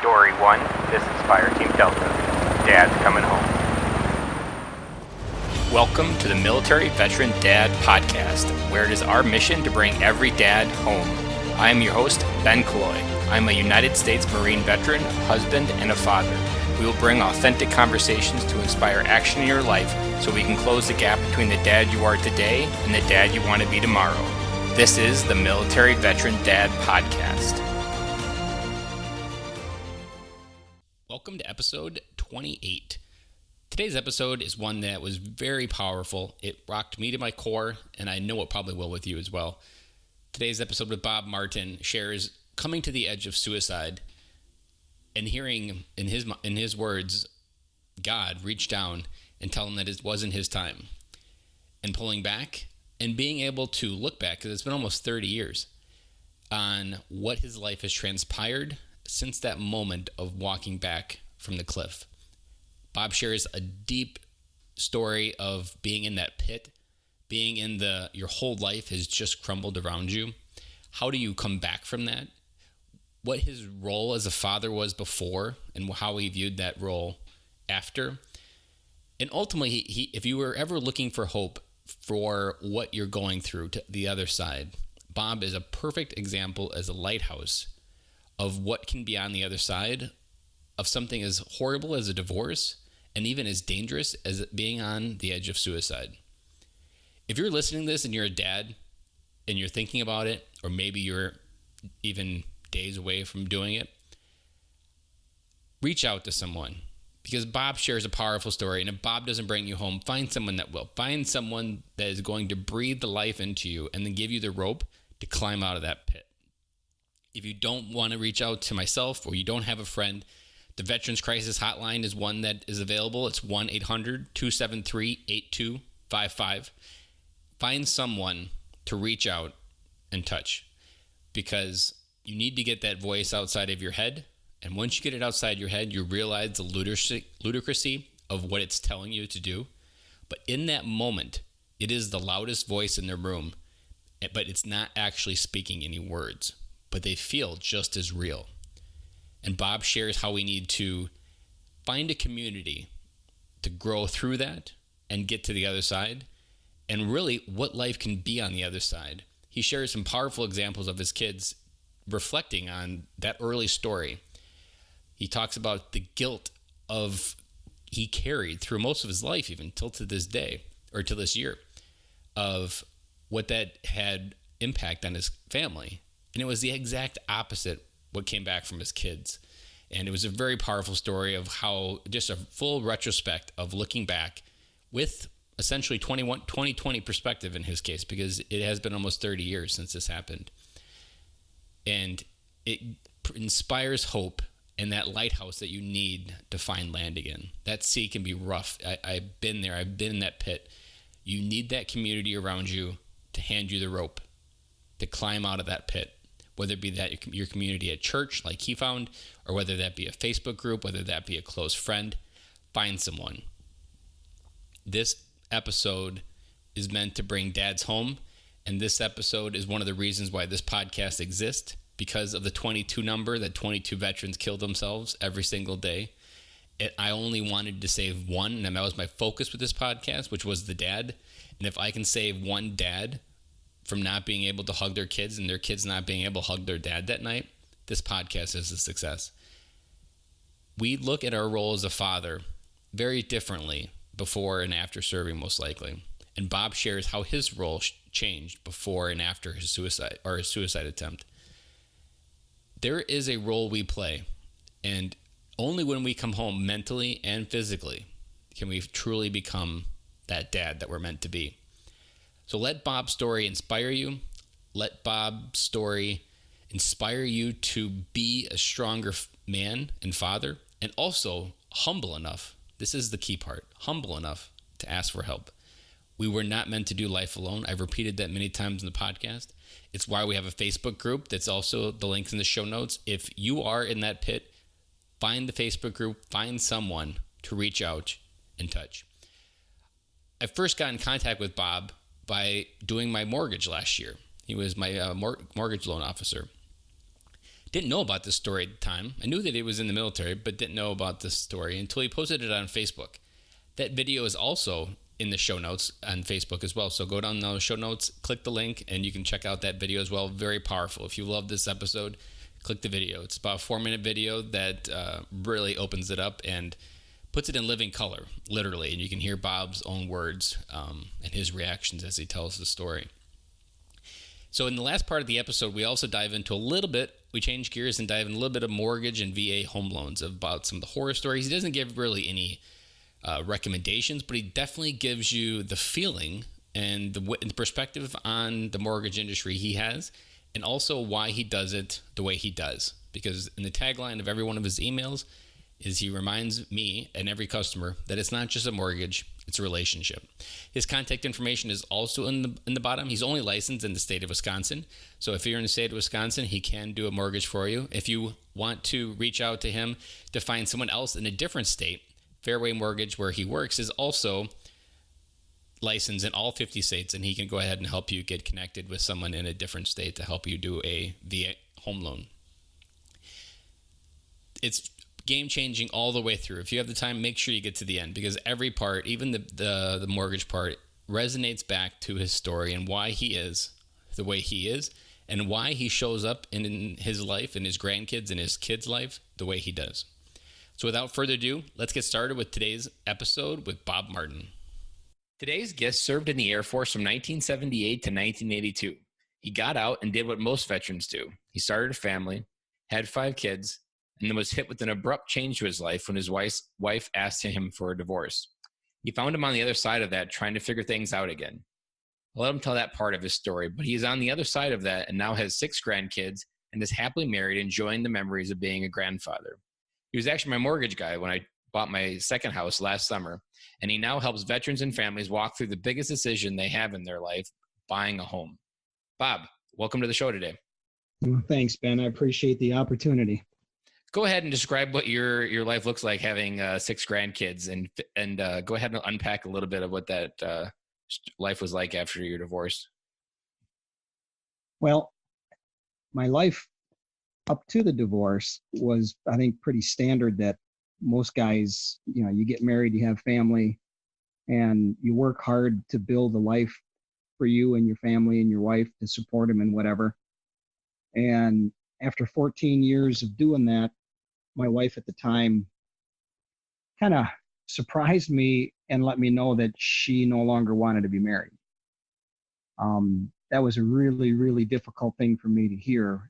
Story 1, this is Fireteam Delta. Dad's coming home. Welcome to the Military Veteran Dad Podcast, where it is our mission to bring every dad home. I am your host, Ben Killoy. I'm a United States Marine veteran, husband, and a father. We will bring authentic conversations to inspire action in your life so we can close the gap between the dad you are today and the dad you want to be tomorrow. This is the Military Veteran Dad Podcast. Welcome to episode 28. Today's episode is one that was very powerful. It rocked me to my core, and I know it probably will with you as well. Today's episode with Bob Martin shares coming to the edge of suicide and hearing in his words, God reach down and tell him that it wasn't his time, and pulling back and being able to look back, because it's been almost 30 years, on what his life has transpired since that moment of walking back from the cliff. Bob shares a deep story of being in that pit, being in your whole life has just crumbled around you. How do you come back from that? What his role as a father was before and how he viewed that role after. And ultimately, if you were ever looking for hope for what you're going through to the other side, Bob is a perfect example as a lighthouse of what can be on the other side of something as horrible as a divorce and even as dangerous as being on the edge of suicide. If you're listening to this and you're a dad and you're thinking about it, or maybe you're even days away from doing it, reach out to someone, because Bob shares a powerful story. And if Bob doesn't bring you home, find someone that will. Find someone that is going to breathe the life into you and then give you the rope to climb out of that pit. If you don't want to reach out to myself, or you don't have a friend, the Veterans Crisis Hotline is one that is available. It's 1-800-273-8255. Find someone to reach out and touch, because you need to get that voice outside of your head. And once you get it outside your head, you realize the ludicrousy of what it's telling you to do. But in that moment, it is the loudest voice in the room, but it's not actually speaking any words, but they feel just as real. And Bob shares how we need to find a community to grow through that and get to the other side, and really what life can be on the other side. He shares some powerful examples of his kids reflecting on that early story. He talks about the guilt he carried through most of his life, even till to this day, or to this year, of what that had impact on his family. And it was the exact opposite what came back from his kids. And it was a very powerful story of how, just a full retrospect of looking back with essentially 2020 perspective in his case, because it has been almost 30 years since this happened. And it inspires hope and that lighthouse that you need to find land again. That sea can be rough. I've been there. I've been in that pit. You need that community around you to hand you the rope to climb out of that pit, whether it be that your community at church like he found, or whether that be a Facebook group, whether that be a close friend. Find someone. This episode is meant to bring dads home, and this episode is one of the reasons why this podcast exists, because of the 22 number, that 22 veterans kill themselves every single day. I only wanted to save one, and that was my focus with this podcast, which was the dad. And if I can save one dad from not being able to hug their kids and their kids not being able to hug their dad that night, this podcast is a success. We look at our role as a father very differently before and after serving, most likely. And Bob shares how his role changed before and after his suicide attempt. There is a role we play, and only when we come home mentally and physically can we truly become that dad that we're meant to be. So let Bob's story inspire you. Let Bob's story inspire you to be a stronger man and father, and also humble enough. This is the key part. Humble enough to ask for help. We were not meant to do life alone. I've repeated that many times in the podcast. It's why we have a Facebook group. That's also the links in the show notes. If you are in that pit, find the Facebook group, find someone to reach out and touch. I first got in contact with Bob by doing my mortgage last year. He was my mortgage loan officer. Didn't know about this story at the time. I knew that he was in the military, but didn't know about this story until he posted it on Facebook. That video is also in the show notes on Facebook as well. So go down those show notes, click the link, and you can check out that video as well. Very powerful. If you love this episode, click the video. It's about a 4-minute video that really opens it up and puts it in living color, literally. And you can hear Bob's own words and his reactions as he tells the story. So in the last part of the episode, we also dive into a little bit, we change gears and dive in a little bit of mortgage and VA home loans, about some of the horror stories. He doesn't give really any recommendations, but he definitely gives you the feeling and the perspective on the mortgage industry he has, and also why he does it the way he does. Because in the tagline of every one of his emails is he reminds me and every customer that it's not just a mortgage, it's a relationship. His contact information is also in the bottom. He's only licensed in the state of Wisconsin. So if you're in the state of Wisconsin, he can do a mortgage for you. If you want to reach out to him to find someone else in a different state, Fairway Mortgage, where he works, is also licensed in all 50 states, and he can go ahead and help you get connected with someone in a different state to help you do a VA home loan. It's game-changing all the way through. If you have the time, make sure you get to the end, because every part, even the mortgage part, resonates back to his story and why he is the way he is, and why he shows up in his life and his grandkids and his kids' life the way he does. So without further ado, let's get started with today's episode with Bob Martin. Today's guest served in the Air Force from 1978 to 1982. He got out and did what most veterans do. He started a family, had 5 kids, and then was hit with an abrupt change to his life when his wife asked him for a divorce. He found him on the other side of that, trying to figure things out again. I'll let him tell that part of his story, but he's on the other side of that and now has 6 grandkids and is happily married, enjoying the memories of being a grandfather. He was actually my mortgage guy when I bought my second house last summer, and he now helps veterans and families walk through the biggest decision they have in their life, buying a home. Bob, welcome to the show today. Well, thanks, Ben. I appreciate the opportunity. Go ahead and describe what your life looks like having 6 grandkids, and go ahead and unpack a little bit of what that life was like after your divorce. Well, my life up to the divorce was, I think, pretty standard. That most guys, you get married, you have family, and you work hard to build a life for you and your family and your wife to support them and whatever. And after 14 years of doing that, my wife at the time kind of surprised me and let me know that she no longer wanted to be married. That was a really, really difficult thing for me to hear,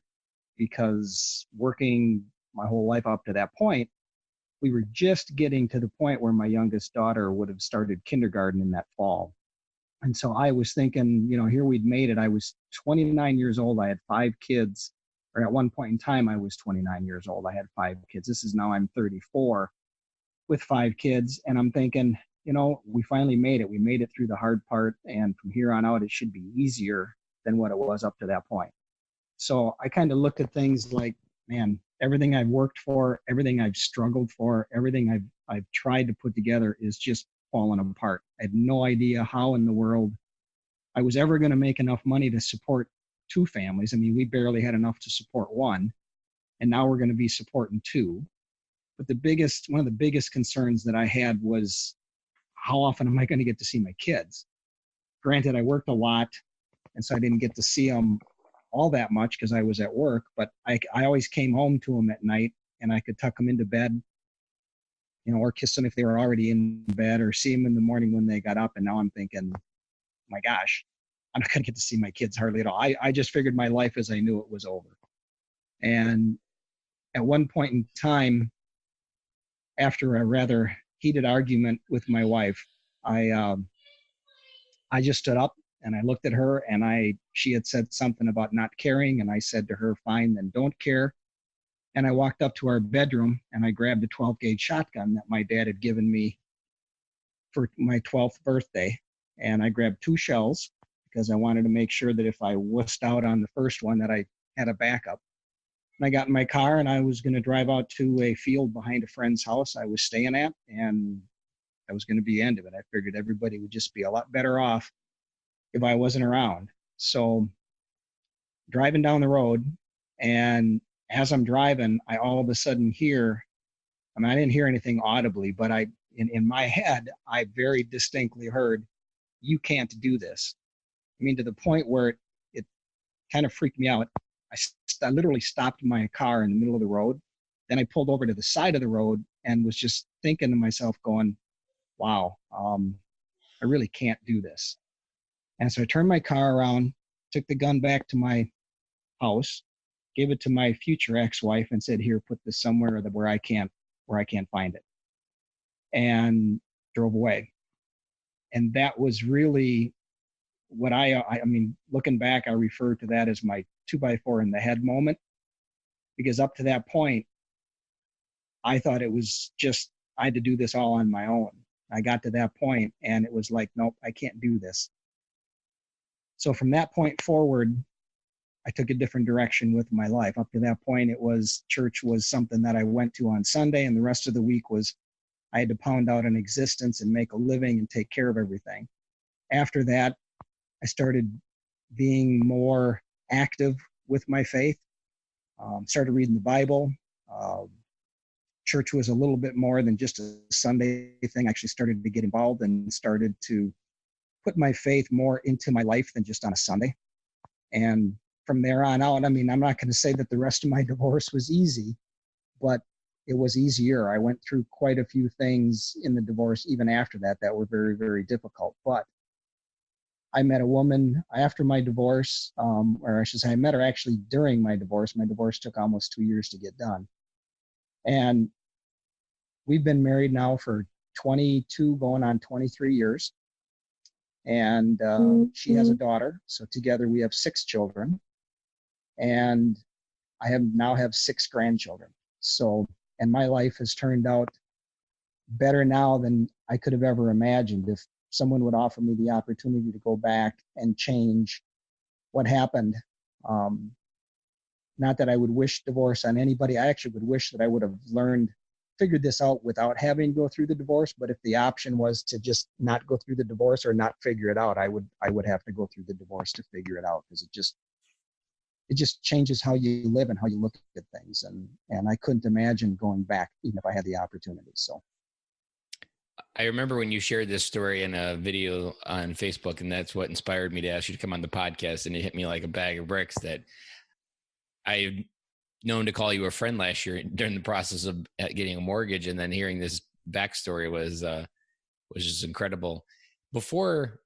because working my whole life up to that point, we were just getting to the point where my youngest daughter would have started kindergarten in that fall. And so I was thinking, here we'd made it. I was 29 years old. I had 5 kids, or at one point in time, I was 29 years old. I had 5 kids. This is now I'm 34 with 5 kids. And I'm thinking, we finally made it. We made it through the hard part. And from here on out, it should be easier than what it was up to that point. So I kind of looked at things like, man, everything I've worked for, everything I've struggled for, everything I've tried to put together is just falling apart. I had no idea how in the world I was ever going to make enough money to support 2 families. I mean, we barely had enough to support 1, and now we're going to be supporting 2. But one of the biggest concerns that I had was, how often am I going to get to see my kids? Granted, I worked a lot, and so I didn't get to see them all that much because I was at work, but I always came home to them at night, and I could tuck them into bed, or kiss them if they were already in bed, or see them in the morning when they got up. And now I'm thinking, my gosh, I'm not going to get to see my kids hardly at all. I just figured my life as I knew it was over. And at one point in time, after a rather heated argument with my wife, I just stood up and I looked at her, and she had said something about not caring. And I said to her, fine, then don't care. And I walked up to our bedroom and I grabbed a 12 gauge shotgun that my dad had given me for my 12th birthday. And I grabbed 2 shells because I wanted to make sure that if I wussed out on the first one, that I had a backup. And I got in my car and I was going to drive out to a field behind a friend's house I was staying at. And that was going to be the end of it. I figured everybody would just be a lot better off if I wasn't around. So driving down the road, and as I'm driving, I all of a sudden hear, I mean, I didn't hear anything audibly, but in my head, I very distinctly heard, "You can't do this." I mean, to the point where it kind of freaked me out. I literally stopped my car in the middle of the road. Then I pulled over to the side of the road and was just thinking to myself, going, wow, I really can't do this. And so I turned my car around, took the gun back to my house, gave it to my future ex-wife, and said, "Here, put this somewhere where I can't find it," and drove away. And that was really what I mean, looking back, I refer to that as my 2x4 in the head moment, because up to that point, I thought it was just, I had to do this all on my own. I got to that point and it was like, nope, I can't do this. So from that point forward, I took a different direction with my life. Up to that point, it was, church was something that I went to on Sunday, and the rest of the week was, I had to pound out an existence and make a living and take care of everything. After that, I started being more active with my faith, started reading the Bible. Church was a little bit more than just a Sunday thing. I actually started to get involved and started to put my faith more into my life than just on a Sunday. And from there on out, I mean, I'm not going to say that the rest of my divorce was easy, but it was easier. I went through quite a few things in the divorce, even after that, that were very, very difficult. But I met a woman after my divorce, or I should say, I met her actually during my divorce. My divorce took almost 2 years to get done. And we've been married now for 22, going on 23 years. And she has a daughter. So together we have 6 children. And I now have 6 grandchildren. So, and my life has turned out better now than I could have ever imagined. If someone would offer me the opportunity to go back and change what happened, not that I would wish divorce on anybody. I actually would wish that I would have figured this out without having to go through the divorce. But if the option was to just not go through the divorce or not figure it out, I would have to go through the divorce to figure it out, because it just changes how you live and how you look at things. And I couldn't imagine going back even if I had the opportunity. So I remember when you shared this story in a video on Facebook, and that's what inspired me to ask you to come on the podcast. And it hit me like a bag of bricks that I've known to call you a friend last year during the process of getting a mortgage. And then hearing this backstory was just incredible. Before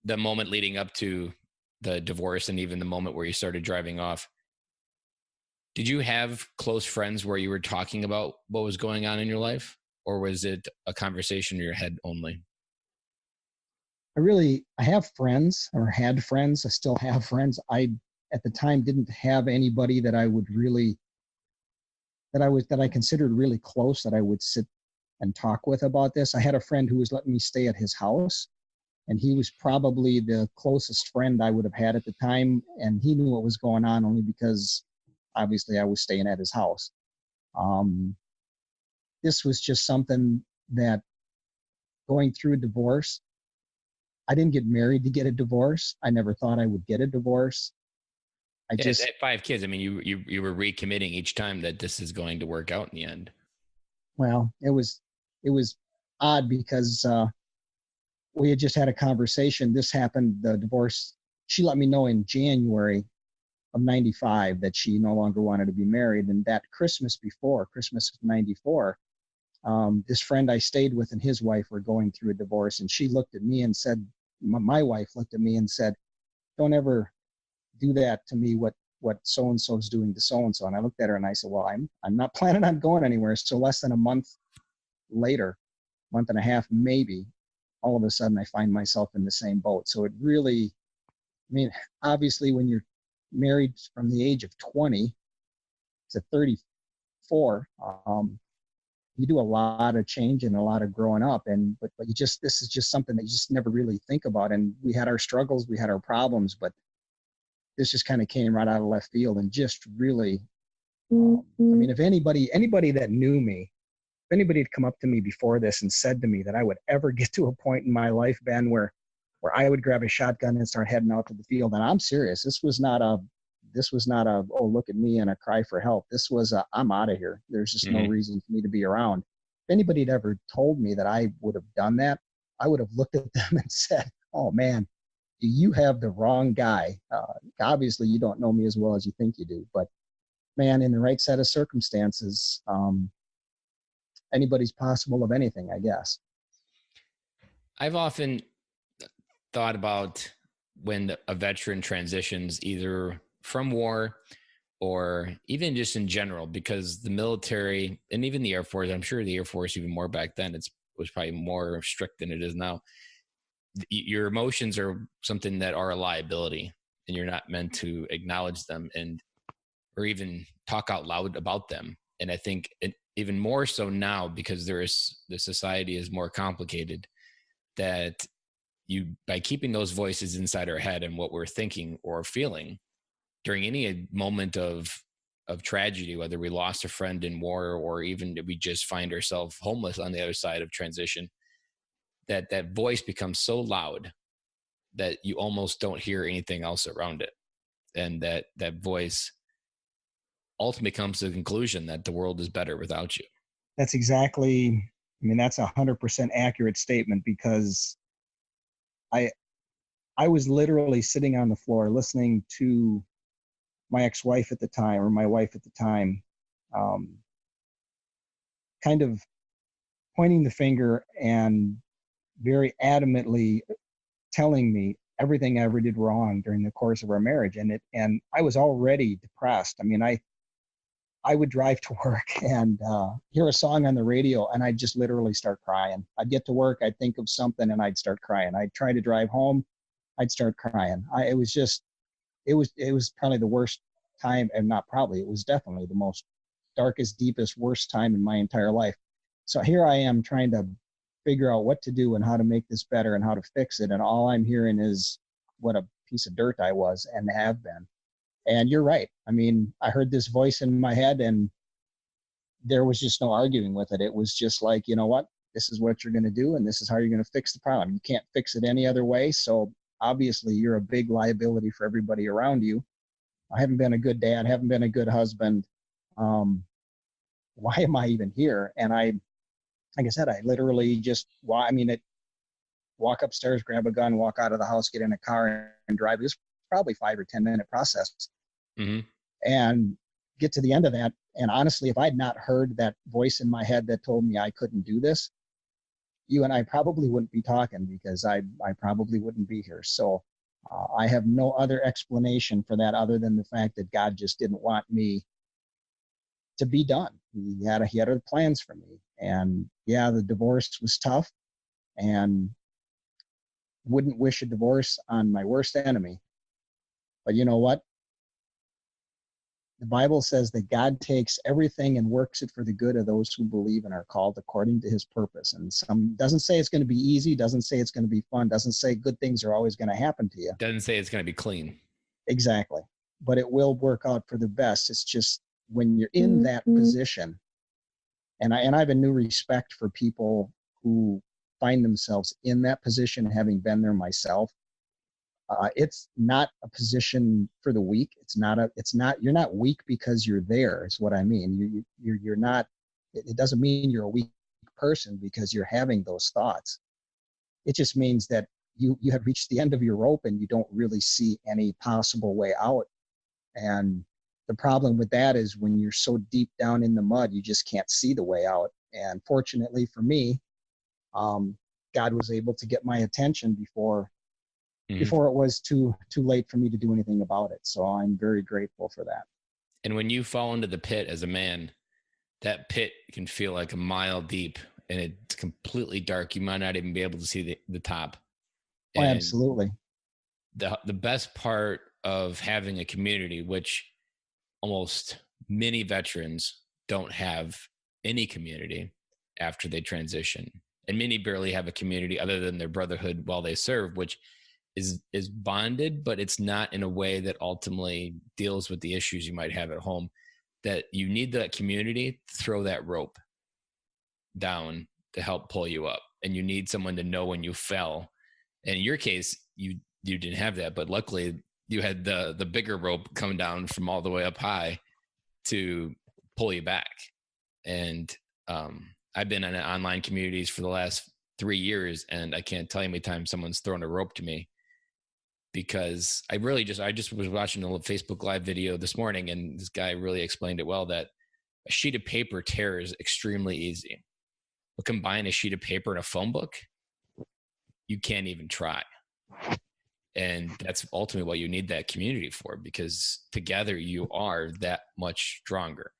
the moment leading up to the divorce and even the moment where you started driving off, did you have close friends where you were talking about what was going on in your life? Or was it a conversation in your head only? I have friends, or had friends. I still have friends. I, at the time, didn't have anybody that I would really, that I considered really close, that I would sit and talk with about this. I had a friend who was letting me stay at his house, and he was probably the closest friend I would have had at the time. And he knew what was going on only because obviously I was staying at his house. This was just something that, going through a divorce, I didn't get married to get a divorce. I never thought I would get a divorce. At 5 kids, I mean, you were recommitting each time that this is going to work out in the end. Well, it was odd because we had just had a conversation. This happened, the divorce. She let me know in January of 95 that she no longer wanted to be married. And that Christmas of 94, this friend I stayed with and his wife were going through a divorce, and she looked at me and said, my wife looked at me and said, "Don't ever do that to me, what so-and-so is doing to so-and-so." And I looked at her and I said, "Well, I'm not planning on going anywhere." So less than a month later, month and a half, maybe, all of a sudden I find myself in the same boat. So it really, I mean, obviously when you're married from the age of 20 to 34, you do a lot of change and a lot of growing up, but this is just something that you just never really think about. And we had our struggles, we had our problems, but this just kind of came right out of left field and just really, I mean, if anybody that knew me, if anybody had come up to me before this and said to me that I would ever get to a point in my life, Ben, where I would grab a shotgun and start heading out to the field, and I'm serious, this was not This was not a, oh, look at me and a cry for help. This was a, I'm out of here. There's just no reason for me to be around. If anybody had ever told me that I would have done that, I would have looked at them and said, oh man, you have the wrong guy. Obviously you don't know me as well as you think you do, but man, in the right set of circumstances, anybody's possible of anything, I guess. I've often thought about when a veteran transitions either from war or even just in general, because the military and even the Air Force, I'm sure the Air Force even more back then, it was probably more strict than it is now. Your emotions are something that are a liability, and you're not meant to acknowledge them or even talk out loud about them. And I think even more so now, because the society is more complicated, that by keeping those voices inside our head and what we're thinking or feeling during any moment of tragedy, whether we lost a friend in war or even we just find ourselves homeless on the other side of transition, that voice becomes so loud that you almost don't hear anything else around it. And that voice ultimately comes to the conclusion that the world is better without you. That's exactly, that's 100% accurate statement, because I was literally sitting on the floor listening to my ex-wife at the time, or my wife at the time, kind of pointing the finger and very adamantly telling me everything I ever did wrong during the course of our marriage. And I was already depressed. I would drive to work and hear a song on the radio, and I'd just literally start crying. I'd get to work, I'd think of something, and I'd start crying. I'd try to drive home, I'd start crying. It was probably the worst time, and not probably, it was definitely the most darkest, deepest, worst time in my entire life. So here I am trying to figure out what to do and how to make this better and how to fix it. And all I'm hearing is what a piece of dirt I was and have been. And you're right. I heard this voice in my head, and there was just no arguing with it. It was just like, you know what? This is what you're going to do, and this is how you're going to fix the problem. You can't fix it any other way. So obviously you're a big liability for everybody around you. I haven't been a good dad, haven't been a good husband. Why am I even here? And like I said, I literally just, walk upstairs, grab a gun, walk out of the house, get in a car and drive. It was probably 5 or 10 minute process. And get to the end of that. And honestly, if I'd not heard that voice in my head that told me I couldn't do this, you and I probably wouldn't be talking, because I probably wouldn't be here. So I have no other explanation for that other than the fact that God just didn't want me to be done. He had other plans for me. And yeah, the divorce was tough, and wouldn't wish a divorce on my worst enemy. But you know what? The Bible says that God takes everything and works it for the good of those who believe and are called according to his purpose. And doesn't say it's going to be easy, doesn't say it's going to be fun, doesn't say good things are always going to happen to you. Doesn't say it's going to be clean. Exactly. But it will work out for the best. It's just when you're in that position, and I have a new respect for people who find themselves in that position, having been there myself. It's not a position for the weak. You're not weak because you're there, is what I mean. You're not, it doesn't mean you're a weak person because you're having those thoughts. It just means that you have reached the end of your rope and you don't really see any possible way out. And the problem with that is when you're so deep down in the mud, you just can't see the way out. And fortunately for me, God was able to get my attention before it was too late for me to do anything about it. So I'm very grateful for that. And when you fall into the pit as a man, that pit can feel like a mile deep and it's completely dark. You might not even be able to see the top. Oh, absolutely. The best part of having a community, which almost many veterans don't have any community after they transition. And many barely have a community other than their brotherhood while they serve, which is bonded, but it's not in a way that ultimately deals with the issues you might have at home. That you need that community to throw that rope down to help pull you up. And you need someone to know when you fell. And in your case, you didn't have that, but luckily you had the bigger rope come down from all the way up high to pull you back. And I've been in online communities for the last 3 years, and I can't tell you how many times someone's thrown a rope to me, because I just was watching a little Facebook Live video this morning, and this guy really explained it well, that a sheet of paper tear is extremely easy. But combine a sheet of paper and a phone book, you can't even try. And that's ultimately what you need that community for, because together you are that much stronger.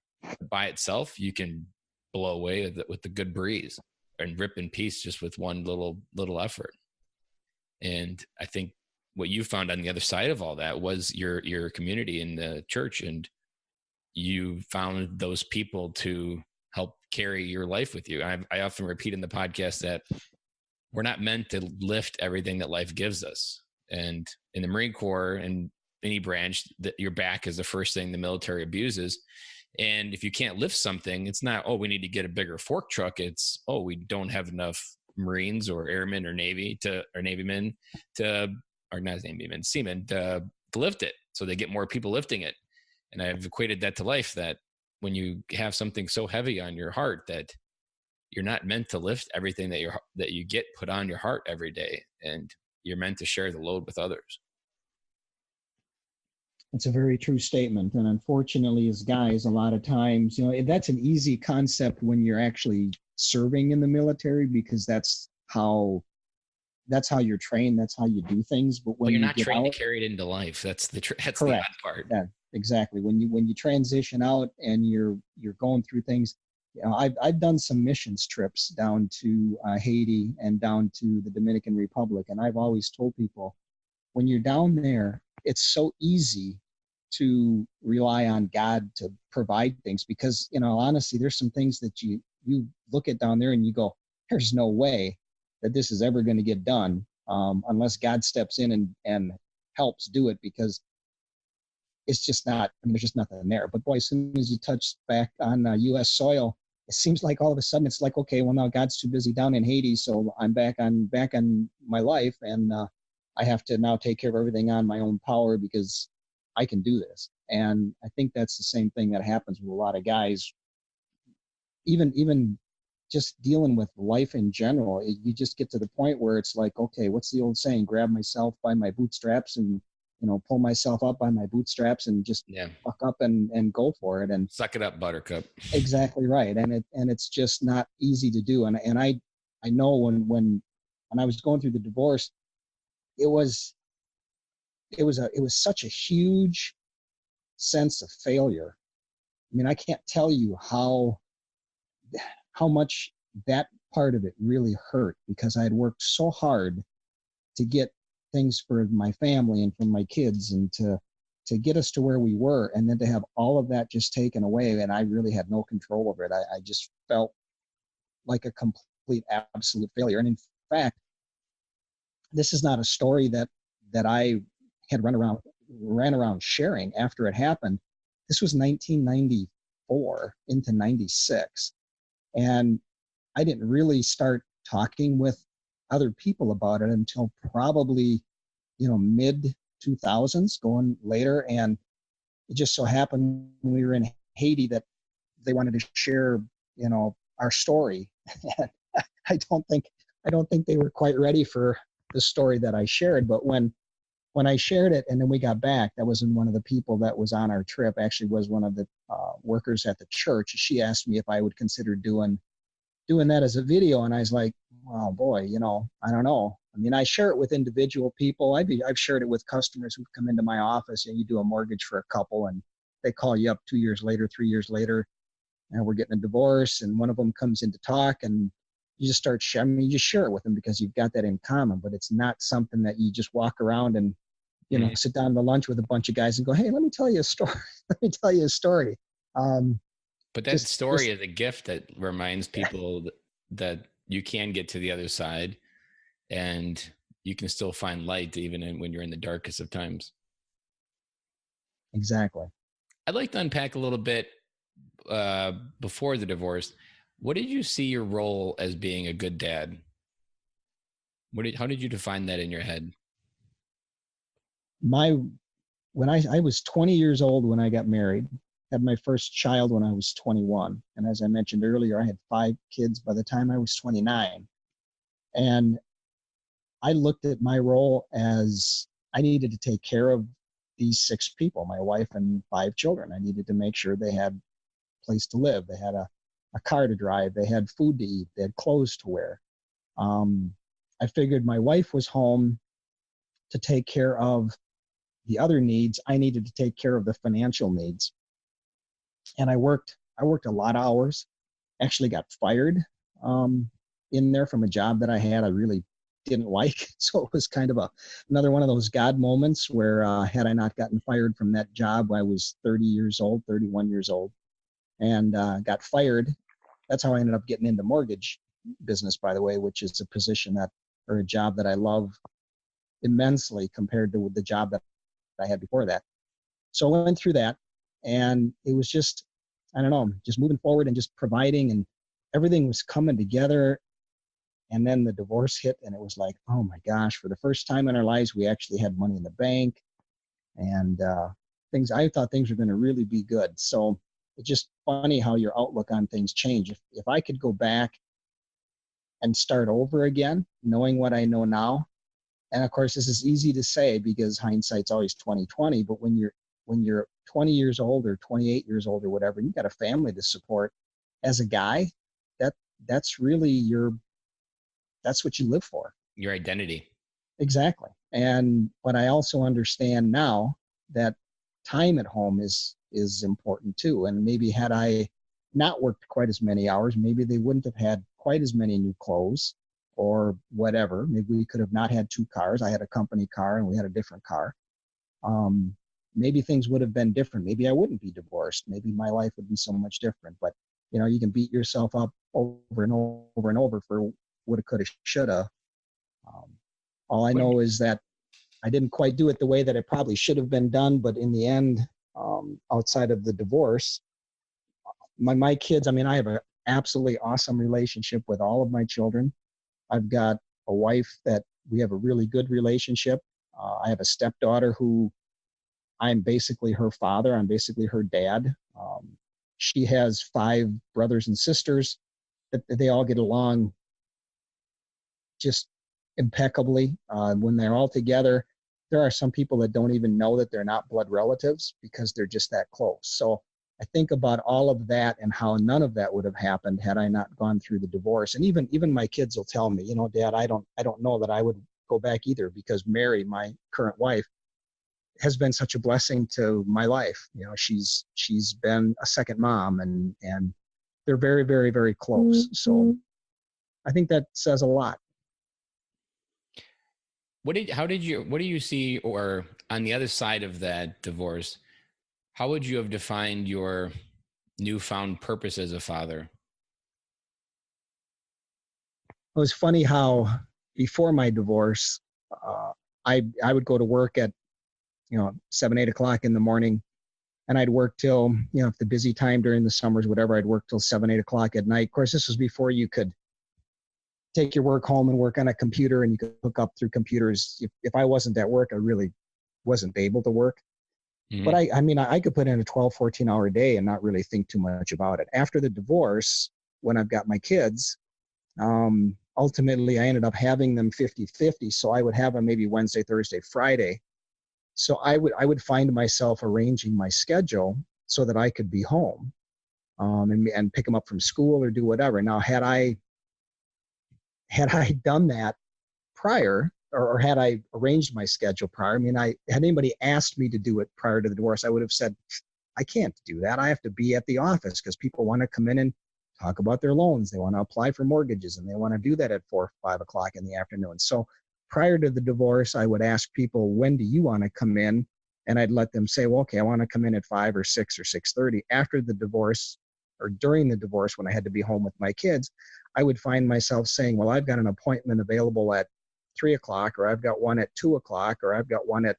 By itself, you can blow away with the good breeze and rip in peace just with one little effort. And I think what you found on the other side of all that was your community in the church, and you found those people to help carry your life with you. I often repeat in the podcast that we're not meant to lift everything that life gives us. And in the Marine Corps and any branch, that your back is the first thing the military abuses. And if you can't lift something, it's not, oh, we need to get a bigger fork truck. It's, oh, we don't have enough Marines or airmen or Navy or Navymen or not Navymen, seamen to lift it. So they get more people lifting it. And I've equated that to life, that when you have something so heavy on your heart, that you're not meant to lift everything that you get put on your heart every day. And you're meant to share the load with others. It's a very true statement. And unfortunately, as guys, a lot of times, that's an easy concept when you're actually serving in the military, because that's how you're trained. That's how you do things. But when you're not trained to carry it into life, that's correct. The odd part. Yeah, exactly. When you transition out and you're going through things, I've done some missions trips down to Haiti and down to the Dominican Republic, and I've always told people, when you're down there, it's so easy to rely on God to provide things, because honestly, there's some things that you look at down there and you go, there's no way that this is ever going to get done unless God steps in and helps do it, because it's just not, there's just nothing there. But boy, as soon as you touch back on U.S. soil, it seems like all of a sudden it's like, okay, well, now God's too busy down in Haiti, so I'm back on my life, and I have to now take care of everything on my own power because I can do this. And I think that's the same thing that happens with a lot of guys, even just dealing with life in general. You just get to the point where it's like, okay, what's the old saying? Grab myself by my bootstraps and pull myself up by my bootstraps and just fuck up and go for it. And suck it up, buttercup. Exactly right. And it's just not easy to do. And I know when I was going through the divorce, it was such a huge sense of failure. I mean, I can't tell you how much that part of it really hurt, because I had worked so hard to get things for my family and for my kids, and to get us to where we were, and then to have all of that just taken away, and I really had no control over it. I just felt like a complete, absolute failure. And in fact, this is not a story that I had ran around sharing after it happened. This was 1994 into 96. And I didn't really start talking with other people about it until probably, mid 2000s, going later. And it just so happened when we were in Haiti that they wanted to share, our story. I don't think they were quite ready for the story that I shared. But when I shared it and then we got back, that was one of the people that was on our trip, actually was one of the workers at the church. She asked me if I would consider doing that as a video. And I was like, oh boy, I don't know. I mean, I share it with individual people. I've shared it with customers who've come into my office, and you do a mortgage for a couple and they call you up 2 years later, 3 years later, and we're getting a divorce, and one of them comes in to talk, and you just start sharing. You just share it with them because you've got that in common. But it's not something that you just walk around and sit down to lunch with a bunch of guys and go, hey, let me tell you a story. Let me tell you a story. But that story is a gift that reminds people that you can get to the other side, and you can still find light even when you're in the darkest of times. Exactly. I'd like to unpack a little bit before the divorce. What did you see your role as being a good dad? How did you define that in your head? My when I was 20 years old when I got married, had my first child when I was 21. And as I mentioned earlier, I had 5 kids by the time I was 29. And I looked at my role as I needed to take care of these 6 people, my wife and 5 children. I needed to make sure they had a place to live. They had a car to drive. They had food to eat. They had clothes to wear. I figured my wife was home to take care of the other needs. I needed to take care of the financial needs. And I worked a lot of hours, actually got fired in there from a job that I had I really didn't like. So it was kind of another one of those God moments where had I not gotten fired from that job, I was 31 years old, and got fired. That's how I ended up getting into mortgage business, by the way, which is a position or a job that I love immensely compared to the job that I had before that. So I went through that, and it was just, I don't know, just moving forward and just providing, and everything was coming together. And then the divorce hit, and it was like, oh my gosh, for the first time in our lives, we actually had money in the bank, and I thought things were going to really be good. So it's just funny how your outlook on things change. If I could go back and start over again, knowing what I know now, and of course, this is easy to say because hindsight's always 20/20, but when you're 20 years old or 28 years old or whatever, you've got a family to support. As a guy, that's really that's what you live for. Your identity. Exactly. But I also understand now that time at home is important too. And maybe had I not worked quite as many hours, maybe they wouldn't have had quite as many new clothes or whatever. Maybe we could have not had 2 cars. I had a company car and we had a different car. Maybe things would have been different. Maybe I wouldn't be divorced. Maybe my life would be so much different. But you can beat yourself up over and over and over for woulda, coulda, shoulda. All I know is that I didn't quite do it the way that it probably should have been done. But in the end, outside of the divorce, my kids, I have an absolutely awesome relationship with all of my children. I've got a wife that we have a really good relationship. I have a stepdaughter who I'm basically her father. I'm basically her dad. She has 5 brothers and sisters that they all get along just impeccably. When they're all together, there are some people that don't even know that they're not blood relatives because they're just that close. So I think about all of that and how none of that would have happened had I not gone through the divorce. And even my kids will tell me, Dad, I don't know that I would go back either, because Mary, my current wife, has been such a blessing to my life. She's been a second mom, and they're very, very, very close. So I think that says a lot. What do you see, or on the other side of that divorce, how would you have defined your newfound purpose as a father? It was funny how before my divorce, I would go to work at 7, 8 o'clock in the morning, and I'd work till if the busy time during the summers, whatever, I'd work till 7, 8 o'clock at night. Of course, this was before you could take your work home and work on a computer, and you could hook up through computers. If I wasn't at work, I really wasn't able to work. Mm-hmm. But I could put in a 12, 14-hour day and not really think too much about it. After the divorce, when I've got my kids, ultimately I ended up having them 50-50. So I would have them maybe Wednesday, Thursday, Friday. So I would find myself arranging my schedule so that I could be home and pick them up from school or do whatever. Now, had I done that prior, or had I arranged my schedule prior, had anybody asked me to do it prior to the divorce, I would have said, I can't do that. I have to be at the office because people want to come in and talk about their loans. They want to apply for mortgages, and they want to do that at 4 or 5 o'clock in the afternoon. So prior to the divorce, I would ask people, when do you want to come in? And I'd let them say, well, okay, I want to come in at 5 or 6 or 6:30. After the divorce, or during the divorce, when I had to be home with my kids, I would find myself saying, well, I've got an appointment available at 3 o'clock, or I've got one at 2 o'clock, or I've got one at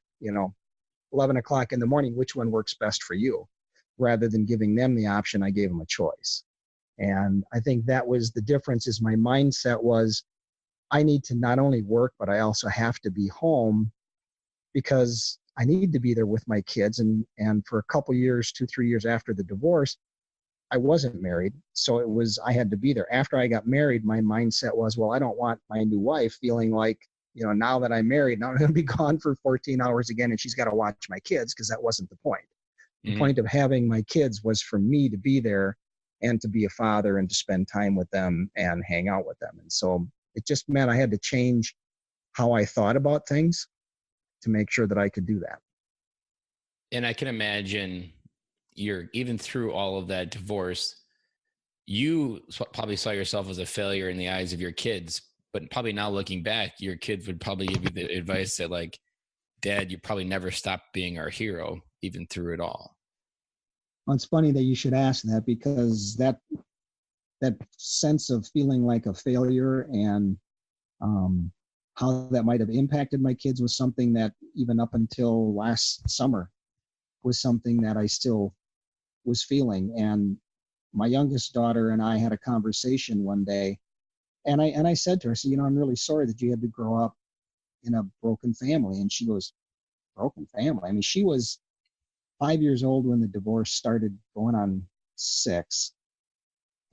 11 o'clock in the morning. Which one works best for you? Rather than giving them the option, I gave them a choice. And I think that was the difference. Is my mindset was, I need to not only work, but I also have to be home, because I need to be there with my kids. And for a couple years, 2, 3 years after the divorce, I wasn't married. So I had to be there. After I got married, my mindset was, well, I don't want my new wife feeling like, now that I'm married, now I'm going to be gone for 14 hours again and she's got to watch my kids, because that wasn't the point. The Mm-hmm. point of having my kids was for me to be there and to be a father and to spend time with them and hang out with them. And so it just meant I had to change how I thought about things to make sure that I could do that. And I can imagine even through all of that divorce, you probably saw yourself as a failure in the eyes of your kids, but probably now looking back, your kids would probably give you the advice that, like, Dad, you probably never stopped being our hero, even through it all. Well, it's funny that you should ask that, because that sense of feeling like a failure and how that might have impacted my kids was something that even up until last summer was something that I still was feeling. And my youngest daughter and I had a conversation one day, and I said to her, I said, I'm really sorry that you had to grow up in a broken family. And she goes, broken family? I mean, she was 5 years old when the divorce started, going on 6.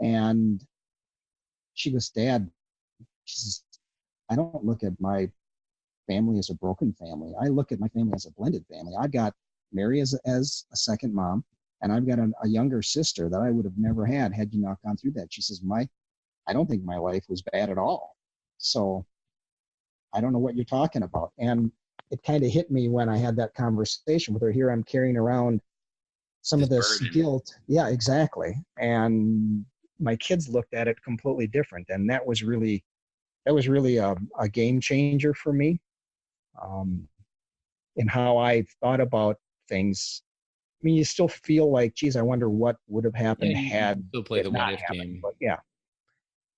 And she goes, Dad, she says, I don't look at my family as a broken family. I look at my family as a blended family. I've got Mary as a second mom, and I've got a younger sister that I would have never had you not gone through that. She says, I don't think my life was bad at all. So I don't know what you're talking about. And it kind of hit me when I had that conversation with her. Here I'm carrying around some of this guilt. Yeah, exactly. And my kids looked at it completely different. And that was really a game changer for me, in how I thought about things. I mean, you still feel like, geez, I wonder what would have happened had still play the what if happened. game. But yeah,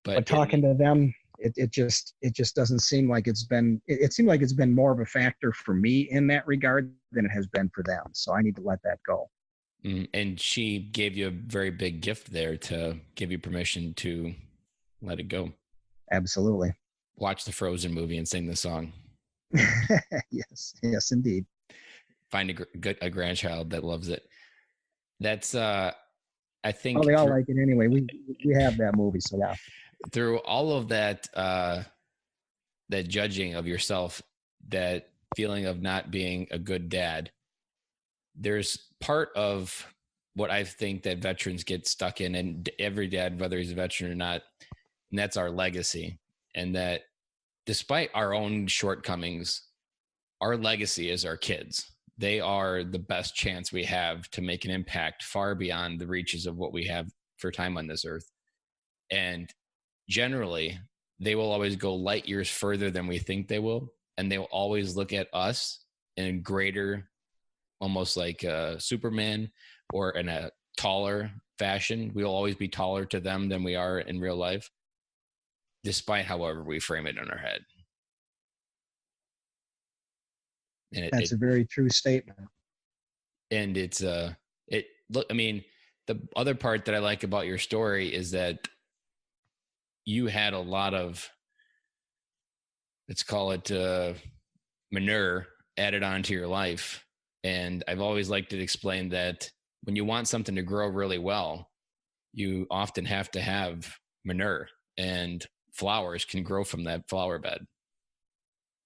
but talking to them, it just doesn't seem like it's been. It seemed like it's been more of a factor for me in that regard than it has been for them. So I need to let that go. And she gave you a very big gift there to give you permission to let it go. Absolutely. Watch the Frozen movie and sing the song. Yes, indeed. Find a grandchild that loves it. That's I think. Well, they all like it anyway. We have that movie, so yeah. Through all of that, that judging of yourself, that feeling of not being a good dad, there's part of what I think that veterans get stuck in, and every dad, whether he's a veteran or not, and that's our legacy. And that despite our own shortcomings, our legacy is our kids. They are the best chance we have to make an impact far beyond the reaches of what we have for time on this earth. And generally, they will always go light years further than we think they will. And they will always look at us in a greater, almost like Superman, or in a taller fashion. We will always be taller to them than we are in real life, despite however we frame it in our head. And that's a very true statement. And it's I mean, the other part that I like about your story is that you had a lot of, let's call it manure added onto your life. And I've always liked to explain that when you want something to grow really well, you often have to have manure, and flowers can grow from that flower bed.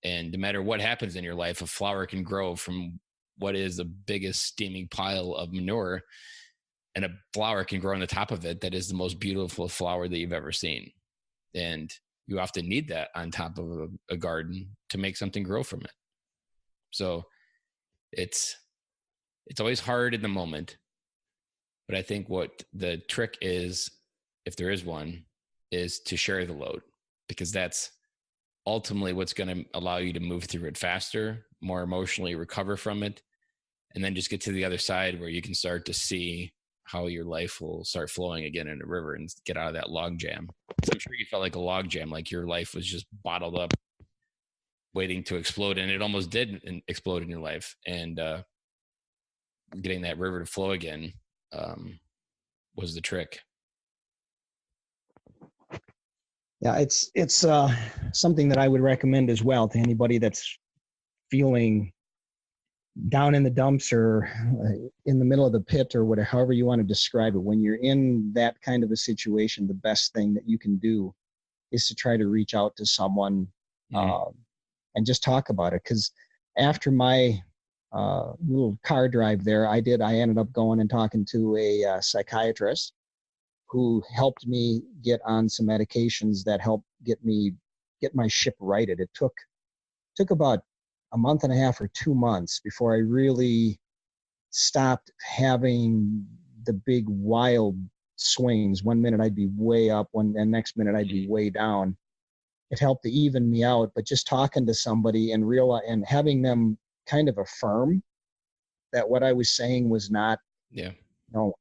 And no matter what happens in your life, a flower can grow from what is the biggest steaming pile of manure, and a flower can grow on the top of it that is the most beautiful flower that you've ever seen. And you often need that on top of a garden to make something grow from it. So it's always hard in the moment, but I think what the trick is, if there is one, is to share the load, because that's ultimately what's going to allow you to move through it faster, more emotionally recover from it, and then just get to the other side where you can start to see how your life will start flowing again in a river and get out of that log jam. So I'm sure you felt like a log jam, like your life was just bottled up, waiting to explode, and it almost did explode in your life. And getting that river to flow again was the trick. Yeah, it's something that I would recommend as well to anybody that's feeling down in the dumps or in the middle of the pit or whatever, however you want to describe it. When you're in that kind of a situation, the best thing that you can do is to try to reach out to someone Mm-hmm. and just talk about it. Because after my little car drive there, I ended up going and talking to a psychiatrist who helped me get on some medications that helped get my ship righted. It took about a month and a half or 2 months before I really stopped having the big wild swings. One minute I'd be way up, and next minute I'd be way down. It helped to even me out, but just talking to somebody and having them kind of affirm that what I was saying was not, Yeah.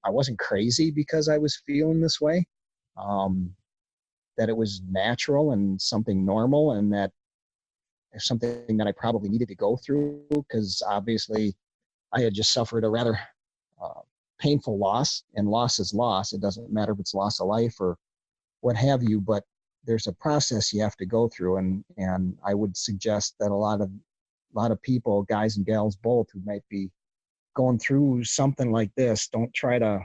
I wasn't crazy because I was feeling this way. Um, that it was natural and something normal, and that something that I probably needed to go through because obviously I had just suffered a rather uh, painful loss, and loss is loss. It doesn't matter if it's loss of life or what have you, but there's a process you have to go through, and I would suggest that a lot of people, guys and gals both, who might be going through something like this, don't try to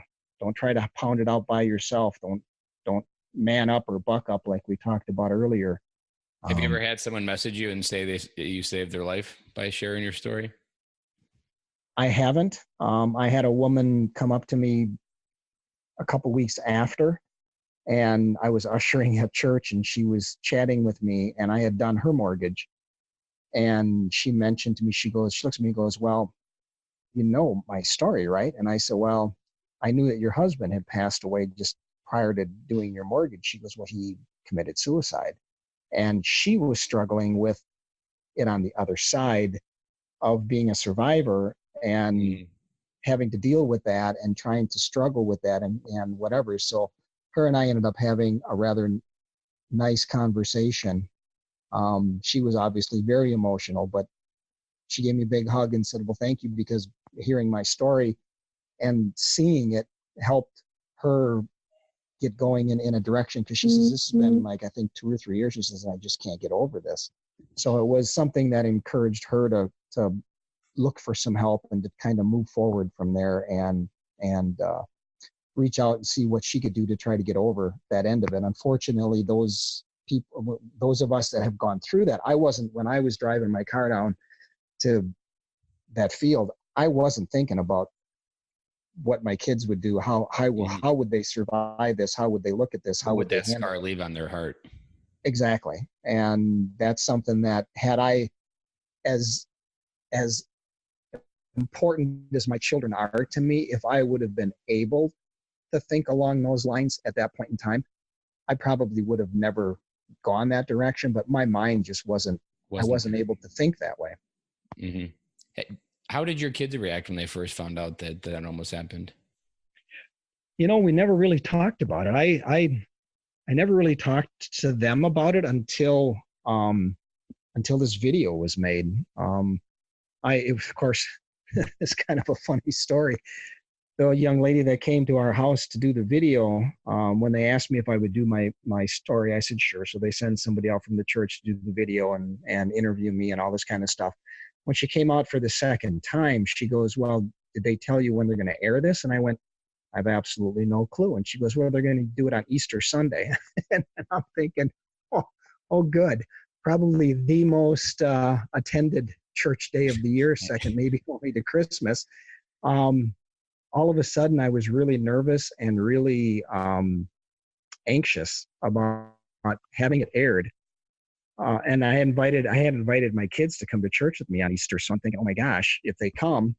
pound it out by yourself. Don't man up or buck up like we talked about earlier. Have you ever Um, had someone message you and say you saved their life by sharing your story? I haven't. I had a woman come up to me a couple weeks after, and I was ushering at church, and she was chatting with me, and I had done her mortgage. And she mentioned to me, she looks at me and goes, well, you know my story, right? And I said, well, I knew that your husband had passed away just prior to doing your mortgage. She goes, well, he committed suicide. And she was struggling with it on the other side of being a survivor and Mm. having to deal with that and trying to struggle with that and whatever. So her and I ended up having a rather nice conversation. She was obviously very emotional, but she gave me a big hug and said, well, thank you, because hearing my story and seeing it helped her get going in a direction. Because she says, this has been like, I think 2 or 3 years. She says, I just can't get over this. So it was something that encouraged her to look for some help and to kind of move forward from there and reach out and see what she could do to try to get over that end of it. Unfortunately, those of us that have gone through that, I wasn't, when I was driving my car down to that field, I wasn't thinking about what my kids would do. Mhm. How would they survive this? How would they look at this? How What would would they that handle scar it? leave on their heart? Exactly. And that's something that, had I, as as important as my children are to me, if I would have been able to think along those lines at that point in time, I probably would have never gone that direction. But my mind just wasn't. I Wasn't wasn't there. able to think that way. Hmm. How did your kids react when they first found out that almost happened? We never really talked about it. I never really talked to them about it um, until this video was made. Of course, it's kind of a funny story. The young lady that came to our house to do the video, when they asked me if I would do my story, I said sure. So they send somebody out from the church to do the video and interview me and all this kind of stuff. When she came out for the second time, she goes, well, did they tell you when they're going to air this? And I went, I have absolutely no clue. And she goes, well, they're going to do it on Easter Sunday. And I'm thinking, oh, oh, good. Probably the most attended church day of the year, second maybe only to Christmas. Um, all of a sudden, I was really nervous and really anxious about having it aired. And I had invited my kids to come to church with me on Easter. So I'm thinking, oh my gosh, if they come,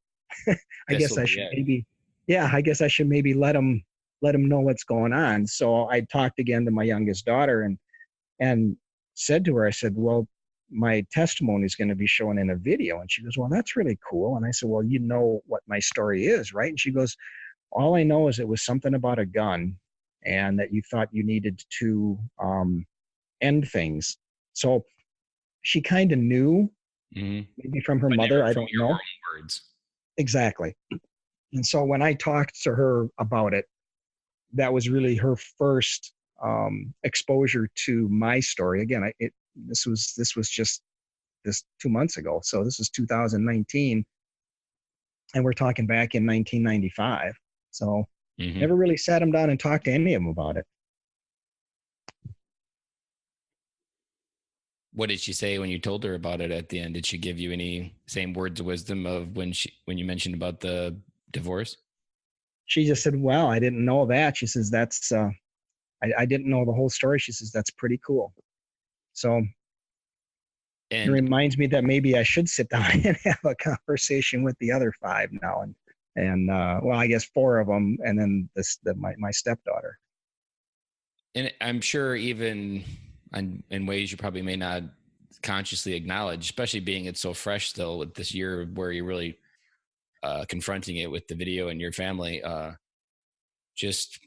I This guess will I be should it. maybe, yeah, I guess I should maybe let them know what's going on. So I talked again to my youngest daughter and said to her, I said, well, my testimony is going to be shown in a video. And she goes, well, that's really cool. And I said, well, you know what my story is, right? And she goes, all I know is it was something about a gun and that you thought you needed to end things. So she kind of knew, Hmm. maybe from her But mother, never I from don't your know own words. exactly. And so when I talked to her about it, that was really her first exposure to my story. Again, this was just this 2 months ago. So this is 2019. And we're talking back in 1995. So Mm-hmm. never really sat him down and talked to any of them about it. What did she say when you told her about it at the end? Did she give you any same words of wisdom of when you mentioned about the divorce? She just said, well, I didn't know that. She says, that's, I didn't know the whole story. She says, that's pretty cool. So it reminds me that maybe I should sit down and have a conversation with the other 5 now. And well, I guess 4 of them. And then my stepdaughter. And I'm sure even in ways you probably may not consciously acknowledge, especially being it's so fresh still with this year where you're really confronting it with the video and your family, just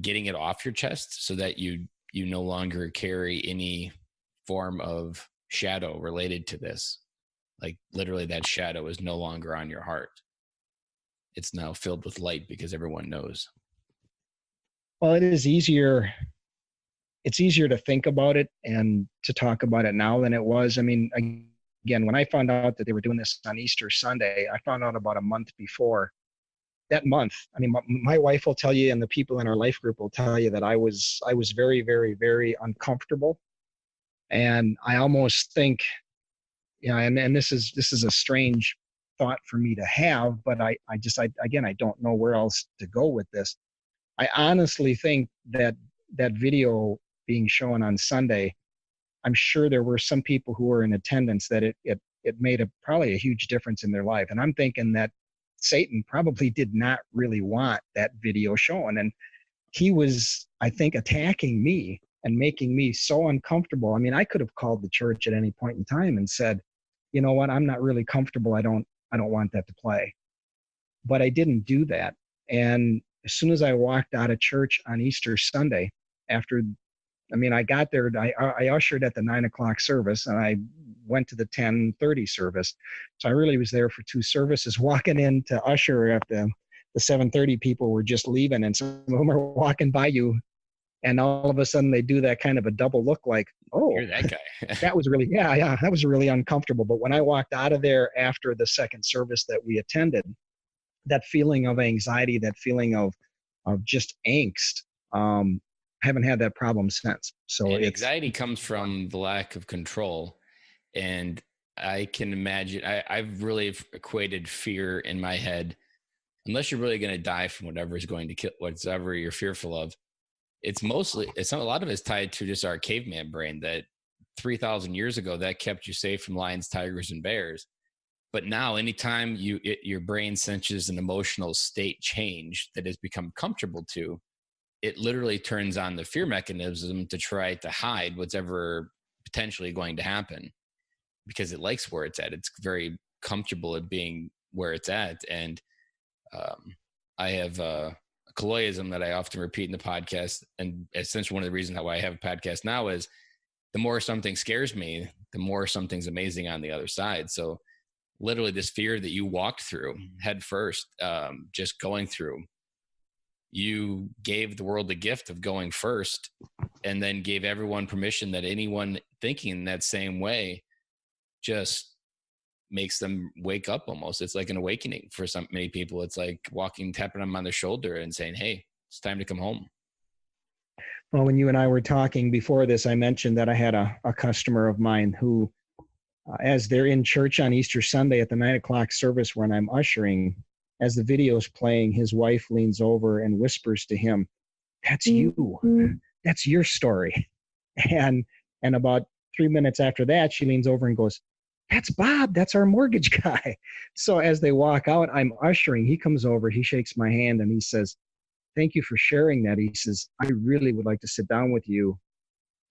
getting it off your chest so that you no longer carry any form of shadow related to this. Like literally that shadow is no longer on your heart. It's now filled with light because everyone knows. Well, it is easier. It's easier to think about it and to talk about it now than it was. I mean, again, when I found out that they were doing this on Easter Sunday, I found out about a month before. That month, I mean, my wife will tell you, and the people in our life group will tell you that I was very, very, very uncomfortable, and I almost think, and this is a strange thought for me to have, but I don't know where else to go with this. I honestly think that video being shown on Sunday, I'm sure there were some people who were in attendance that it made probably a huge difference in their life. And I'm thinking that Satan probably did not really want that video shown. And he was, I think, attacking me and making me so uncomfortable. I mean, I could have called the church at any point in time and said, you know what, I'm not really comfortable. I don't want that to play. But I didn't do that. And as soon as I walked out of church on Easter Sunday, I got there, I ushered at the 9:00 service, and I went to the 10:30 service. So I really was there for 2 services, walking in to usher at the 7:30 people were just leaving, and some of them are walking by you, and all of a sudden they do that kind of a double look like, oh, you're that guy. that was really, that was really uncomfortable. But when I walked out of there after the second service that we attended, that feeling of anxiety, that feeling of just angst, haven't had that problem since. So anxiety comes from the lack of control. And I can imagine, I've really equated fear in my head, unless you're really going to die from whatever is going to kill, whatever you're fearful of. It's a lot of it's tied to just our caveman brain that 3,000 years ago that kept you safe from lions, tigers, and bears. But now anytime your brain senses an emotional state change that has become comfortable to, it literally turns on the fear mechanism to try to hide what's ever potentially going to happen because it likes where it's at. It's very comfortable at being where it's at. And I have a colloism that I often repeat in the podcast. And essentially one of the reasons why I have a podcast now is the more something scares me, the more something's amazing on the other side. So literally this fear that you walked through head first, just going through, you gave the world the gift of going first and then gave everyone permission that anyone thinking in that same way just makes them wake up almost. It's like an awakening for many people. It's like tapping them on the shoulder and saying, hey, it's time to come home. Well, when you and I were talking before this, I mentioned that I had a customer of mine who, as they're in church on Easter Sunday at the 9:00 service when I'm ushering, as the video's playing, his wife leans over and whispers to him, "That's you. That's your story." And about 3 minutes after that, she leans over and goes, "That's Bob. That's our mortgage guy." So as they walk out, I'm ushering. He comes over, he shakes my hand, and he says, "Thank you for sharing that." He says, "I really would like to sit down with you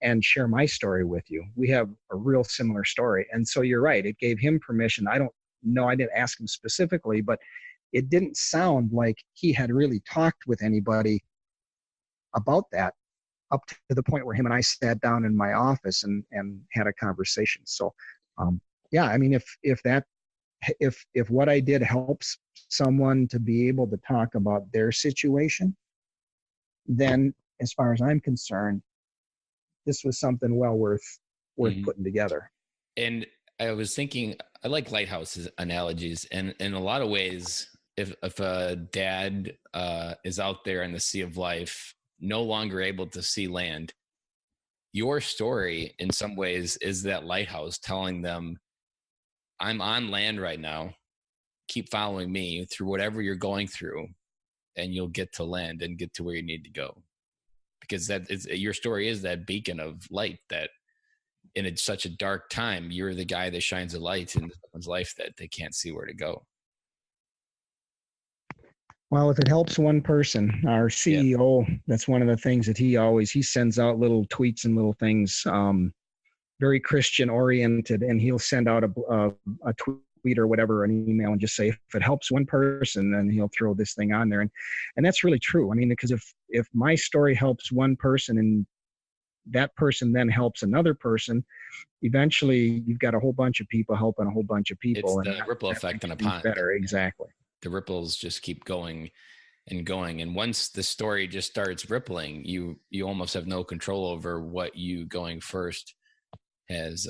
and share my story with you. We have a real similar story." And so you're right. It gave him permission. I don't know. I didn't ask him specifically, but it didn't sound like he had really talked with anybody about that up to the point where him and I sat down in my office and had a conversation. So, yeah, I mean, if what I did helps someone to be able to talk about their situation, then as far as I'm concerned, this was something well worth putting together. And I was thinking, I like lighthouses analogies, and in a lot of ways, if a dad is out there in the sea of life, no longer able to see land, your story in some ways is that lighthouse telling them, I'm on land right now. Keep following me through whatever you're going through, and you'll get to land and get to where you need to go. Because that is your story is that beacon of light that in such a dark time, you're the guy that shines a light in someone's life that they can't see where to go. Well, if it helps one person, our CEO, that's one of the things that he sends out little tweets and little things, very Christian oriented, and he'll send out a tweet or whatever, an email, and just say, if it helps one person, then he'll throw this thing on there. And that's really true. I mean, because if my story helps one person and that person then helps another person, eventually you've got a whole bunch of people helping a whole bunch of people. It's the ripple effect in a pond. Better, exactly. The ripples just keep going and going, and once the story just starts rippling, you almost have no control over what you going first has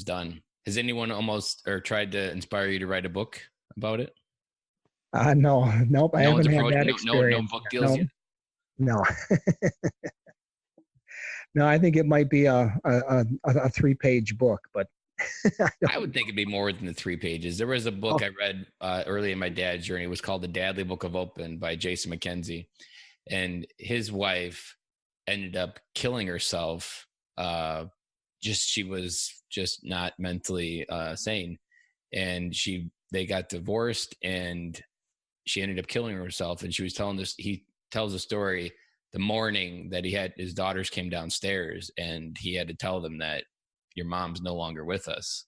done. Has anyone almost or tried to inspire you to write a book about it? No, nope. I haven't had that experience. No book deals yet? No. No, I think it might be a 3-page book, but I would think it'd be more than the 3 pages. There was a book I read early in my dad's journey. It was called The Dadly Book of Open by Jason McKenzie. And his wife ended up killing herself. She was just not mentally sane. And they got divorced, and she ended up killing herself. And she was telling this, he tells a story the morning that his daughters came downstairs, and he had to tell them that your mom's no longer with us.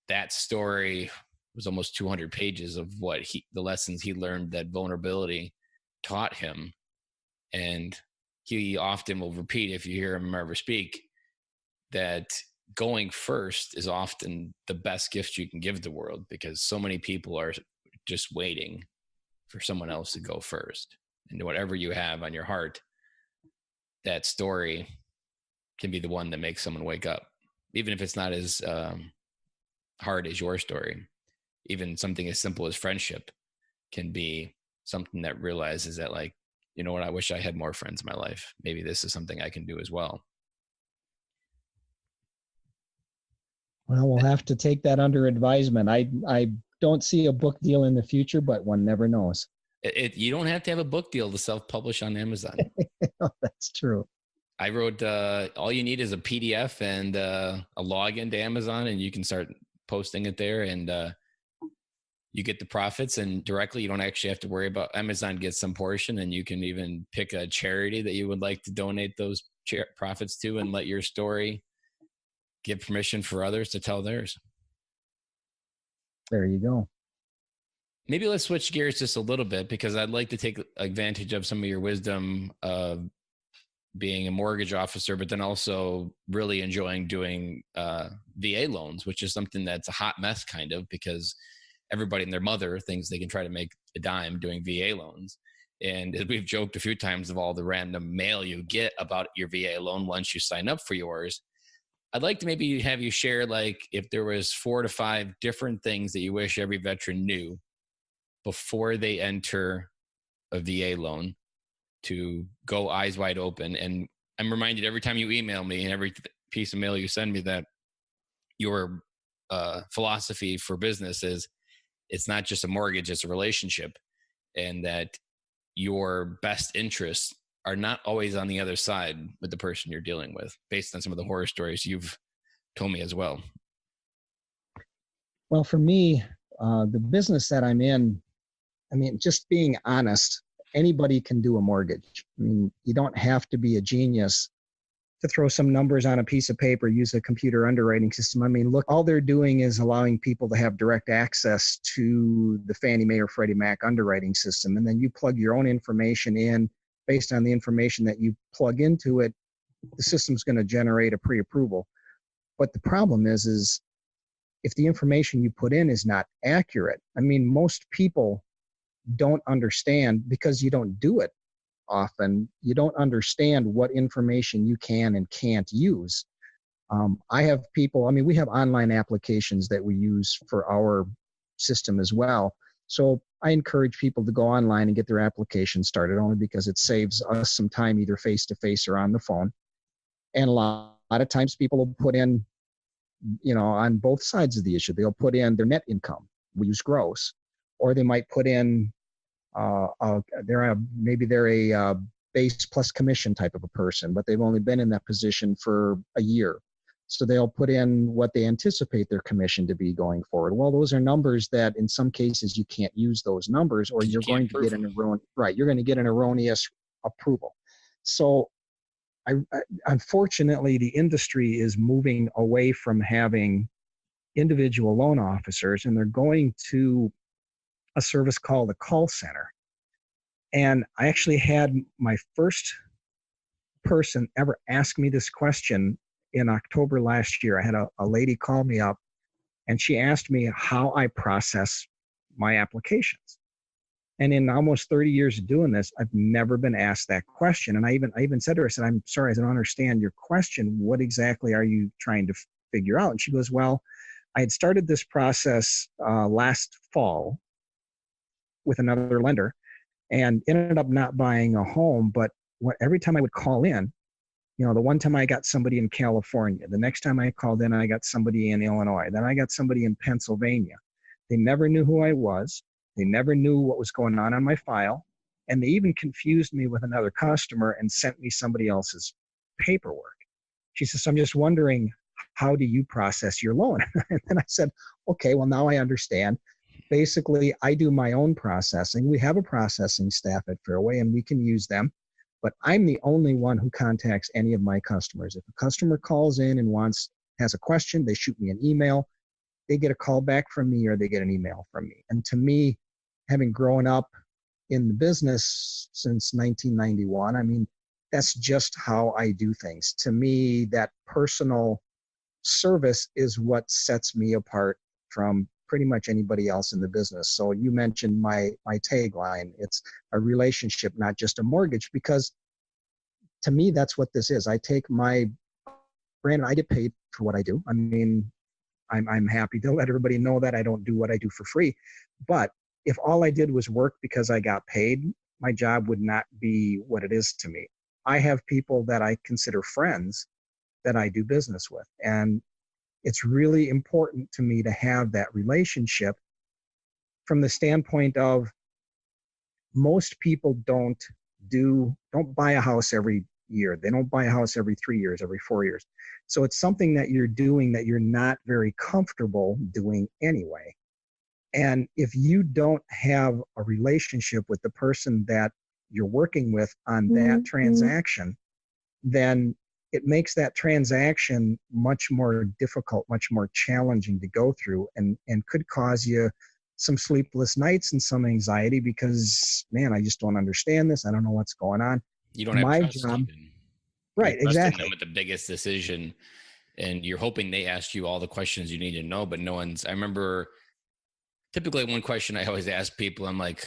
That story was almost 200 pages of the lessons he learned that vulnerability taught him. And he often will repeat, if you hear him ever speak, that going first is often the best gift you can give the world, because so many people are just waiting for someone else to go first. And whatever you have on your heart, that story can be the one that makes someone wake up, even if it's not as hard as your story. Even something as simple as friendship can be something that realizes that, like, you know what, I wish I had more friends in my life. Maybe this is something I can do as well. Well, we'll have to take that under advisement. I don't see a book deal in the future, but one never knows. You don't have to have a book deal to self-publish on Amazon. That's true. I wrote, all you need is a PDF and a login to Amazon, and you can start posting it there, and you get the profits, and directly, you don't actually have to worry about Amazon gets some portion, and you can even pick a charity that you would like to donate those profits to, and let your story give permission for others to tell theirs. There you go. Maybe let's switch gears just a little bit, because I'd like to take advantage of some of your wisdom of being a mortgage officer, but then also really enjoying doing VA loans, which is something that's a hot mess kind of, because everybody and their mother thinks they can try to make a dime doing VA loans. And as we've joked a few times of all the random mail you get about your VA loan once you sign up for yours, I'd like to maybe have you share, like, if there was 4 to 5 different things that you wish every veteran knew before they enter a VA loan, to go eyes wide open. And I'm reminded every time you email me and every piece of mail you send me that your philosophy for business is it's not just a mortgage, it's a relationship, and that your best interests are not always on the other side with the person you're dealing with, based on some of the horror stories you've told me as well. Well, for me, the business that I'm in, I mean, just being honest, anybody can do a mortgage. I mean, you don't have to be a genius to throw some numbers on a piece of paper, use a computer underwriting system. I mean, look, all they're doing is allowing people to have direct access to the Fannie Mae or Freddie Mac underwriting system. And then you plug your own information in. Based on the information that you plug into it, the system's going to generate a pre-approval. But the problem is if the information you put in is not accurate, I mean, most people don't understand, because you don't do it often, you don't understand what information you can and can't use. I have people, I mean, we have online applications that we use for our system as well. So I encourage people to go online and get their application started, only because it saves us some time either face to face or on the phone. And a lot of times people will put in, on both sides of the issue, they'll put in their net income. We use gross, or they might put in, maybe they're a base plus commission type of a person, but they've only been in that position for a year. So they'll put in what they anticipate their commission to be going forward. Well, those are numbers that in some cases you can't use those numbers, or you're going to get you're going to get an erroneous approval. So unfortunately, the industry is moving away from having individual loan officers, and they're going to a service called a call center. And I actually had my first person ever ask me this question in October last year. I had a lady call me up, and she asked me how I process my applications. And in almost 30 years of doing this, I've never been asked that question. And I even said to her, I said, "I'm sorry, I don't understand your question. What exactly are you trying to figure out?" And she goes, "Well, I had started this process last fall with another lender and ended up not buying a home. But every time I would call in, the one time I got somebody in California, the next time I called in, I got somebody in Illinois, then I got somebody in Pennsylvania. They never knew who I was. They never knew what was going on my file. And they even confused me with another customer and sent me somebody else's paperwork." She says, "So I'm just wondering, how do you process your loan?" And I said, "Okay, well, now I understand. Basically, I do my own processing. We have a processing staff at Fairway, and we can use them. But I'm the only one who contacts any of my customers. If a customer calls in and has a question, they shoot me an email. They get a call back from me, or they get an email from me." And to me, having grown up in the business since 1991, I mean, that's just how I do things. To me, that personal service is what sets me apart from pretty much anybody else in the business. So you mentioned my tagline. It's a relationship, not just a mortgage, because to me, that's what this is. I take granted, I get paid for what I do. I mean, I'm happy to let everybody know that I don't do what I do for free. But if all I did was work because I got paid, my job would not be what it is to me. I have people that I consider friends that I do business with. And it's really important to me to have that relationship from the standpoint of most people don't buy a house every year. They don't buy a house every 3 years, every 4 years. So it's something that you're doing that you're not very comfortable doing anyway. And if you don't have a relationship with the person that you're working with on that transaction, then it makes that transaction much more difficult, much more challenging to go through, and could cause you some sleepless nights and some anxiety because, man, I just don't understand this. I don't know what's going on. You don't have trust even. Right, exactly. Them with the biggest decision, and you're hoping they ask you all the questions you need to know, but I remember typically one question I always ask people, I'm like,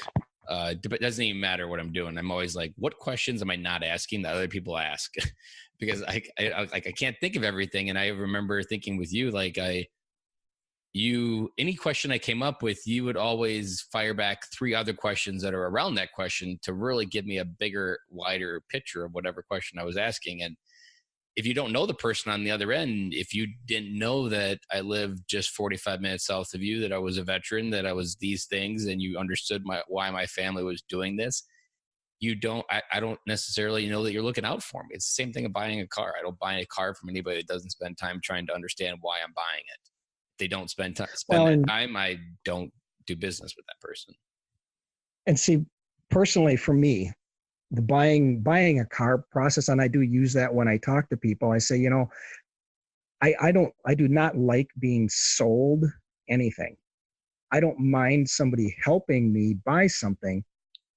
it doesn't even matter what I'm doing. I'm always like, what questions am I not asking that other people ask? Because I can't think of everything. And I remember thinking with you, like any question I came up with, you would always fire back 3 other questions that are around that question to really give me a bigger, wider picture of whatever question I was asking. And if you don't know the person on the other end, if you didn't know that I lived just 45 minutes south of you, that I was a veteran, that I was these things, and you understood why my family was doing this, I don't necessarily know that you're looking out for me. It's the same thing of buying a car. I don't buy a car from anybody that doesn't spend time trying to understand why I'm buying it. If they don't spend time, I don't do business with that person. And see, personally for me, the buying a car process, and I do use that when I talk to people. I say, I do not like being sold anything. I don't mind somebody helping me buy something,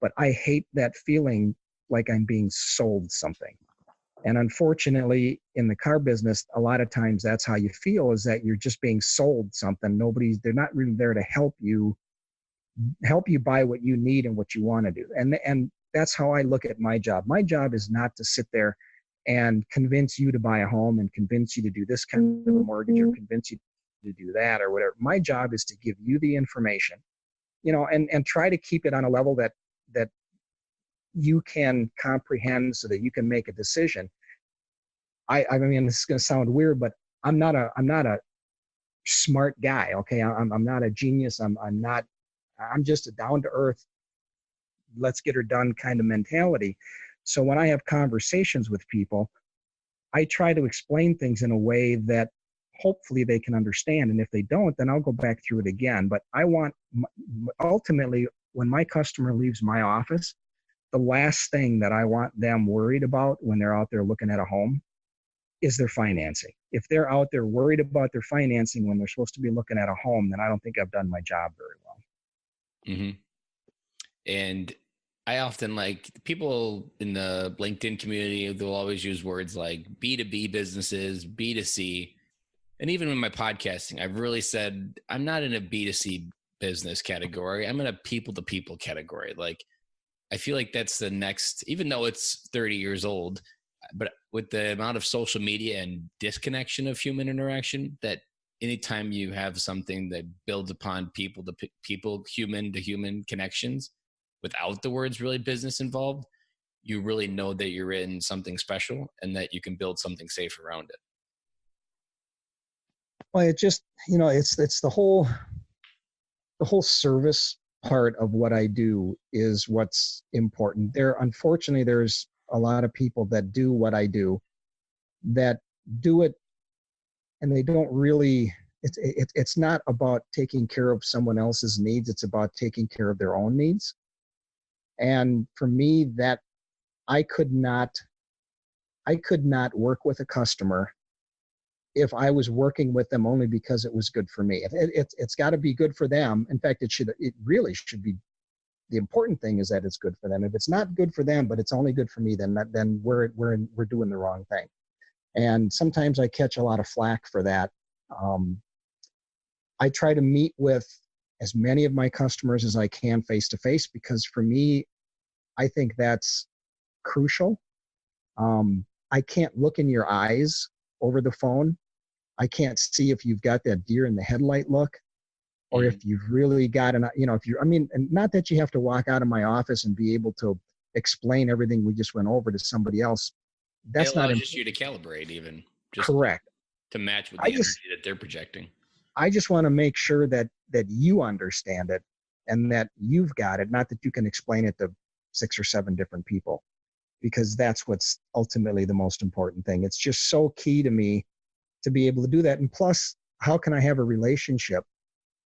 but I hate that feeling like I'm being sold something. And unfortunately, in the car business, a lot of times that's how you feel, is that you're just being sold something. They're not really there to help you buy what you need and what you want to do. And that's how I look at my job. My job is not to sit there and convince you to buy a home and convince you to do this kind of a mortgage or convince you to do that or whatever. My job is to give you the information, and try to keep it on a level that you can comprehend so that you can make a decision. I mean, this is going to sound weird, but I'm not a smart guy. Okay. I'm not a genius. I'm just a down to earth, let's get her done kind of mentality. So when I have conversations with people, I try to explain things in a way that hopefully they can understand. And if they don't, then I'll go back through it again. But I want, ultimately, when my customer leaves my office, the last thing that I want them worried about when they're out there looking at a home is their financing. If they're out there worried about their financing when they're supposed to be looking at a home, then I don't think I've done my job very well. Mm-hmm. And I often, like, people in the LinkedIn community, they'll always use words like B2B businesses, B2C. And even in my podcasting, I've really said, I'm not in a B2C business category. I'm in a people to people category. Like, I feel like that's the next, even though it's 30 years old, but with the amount of social media and disconnection of human interaction, that anytime you have something that builds upon people to people, human to human connections, without the words really business involved, you really know that you're in something special and that you can build something safe around it. Well, it just, it's the whole service part of what I do is what's important. Unfortunately, there's a lot of people that do what I do that do it and they don't really, it's not about taking care of someone else's needs. It's about taking care of their own needs. And for me, that I could not work with a customer if I was working with them only because it was good for me. It's got to be good for them. In fact, it really should be. The important thing is that it's good for them. If it's not good for them, but it's only good for me, then we're doing the wrong thing. And sometimes I catch a lot of flack for that. I try to meet with as many of my customers as I can face to face, because for me, I think that's crucial. I can't look in your eyes over the phone. I can't see if you've got that deer in the headlight look, or if you've really got and not that you have to walk out of my office and be able to explain everything we just went over to somebody else. That's not just you to calibrate, even just correct, to match with the energy that they're projecting. I just want to make sure that you understand it and that you've got it, not that you can explain it to 6 or 7 different people, because that's what's ultimately the most important thing. It's just so key to me to be able to do that. And plus, how can I have a relationship?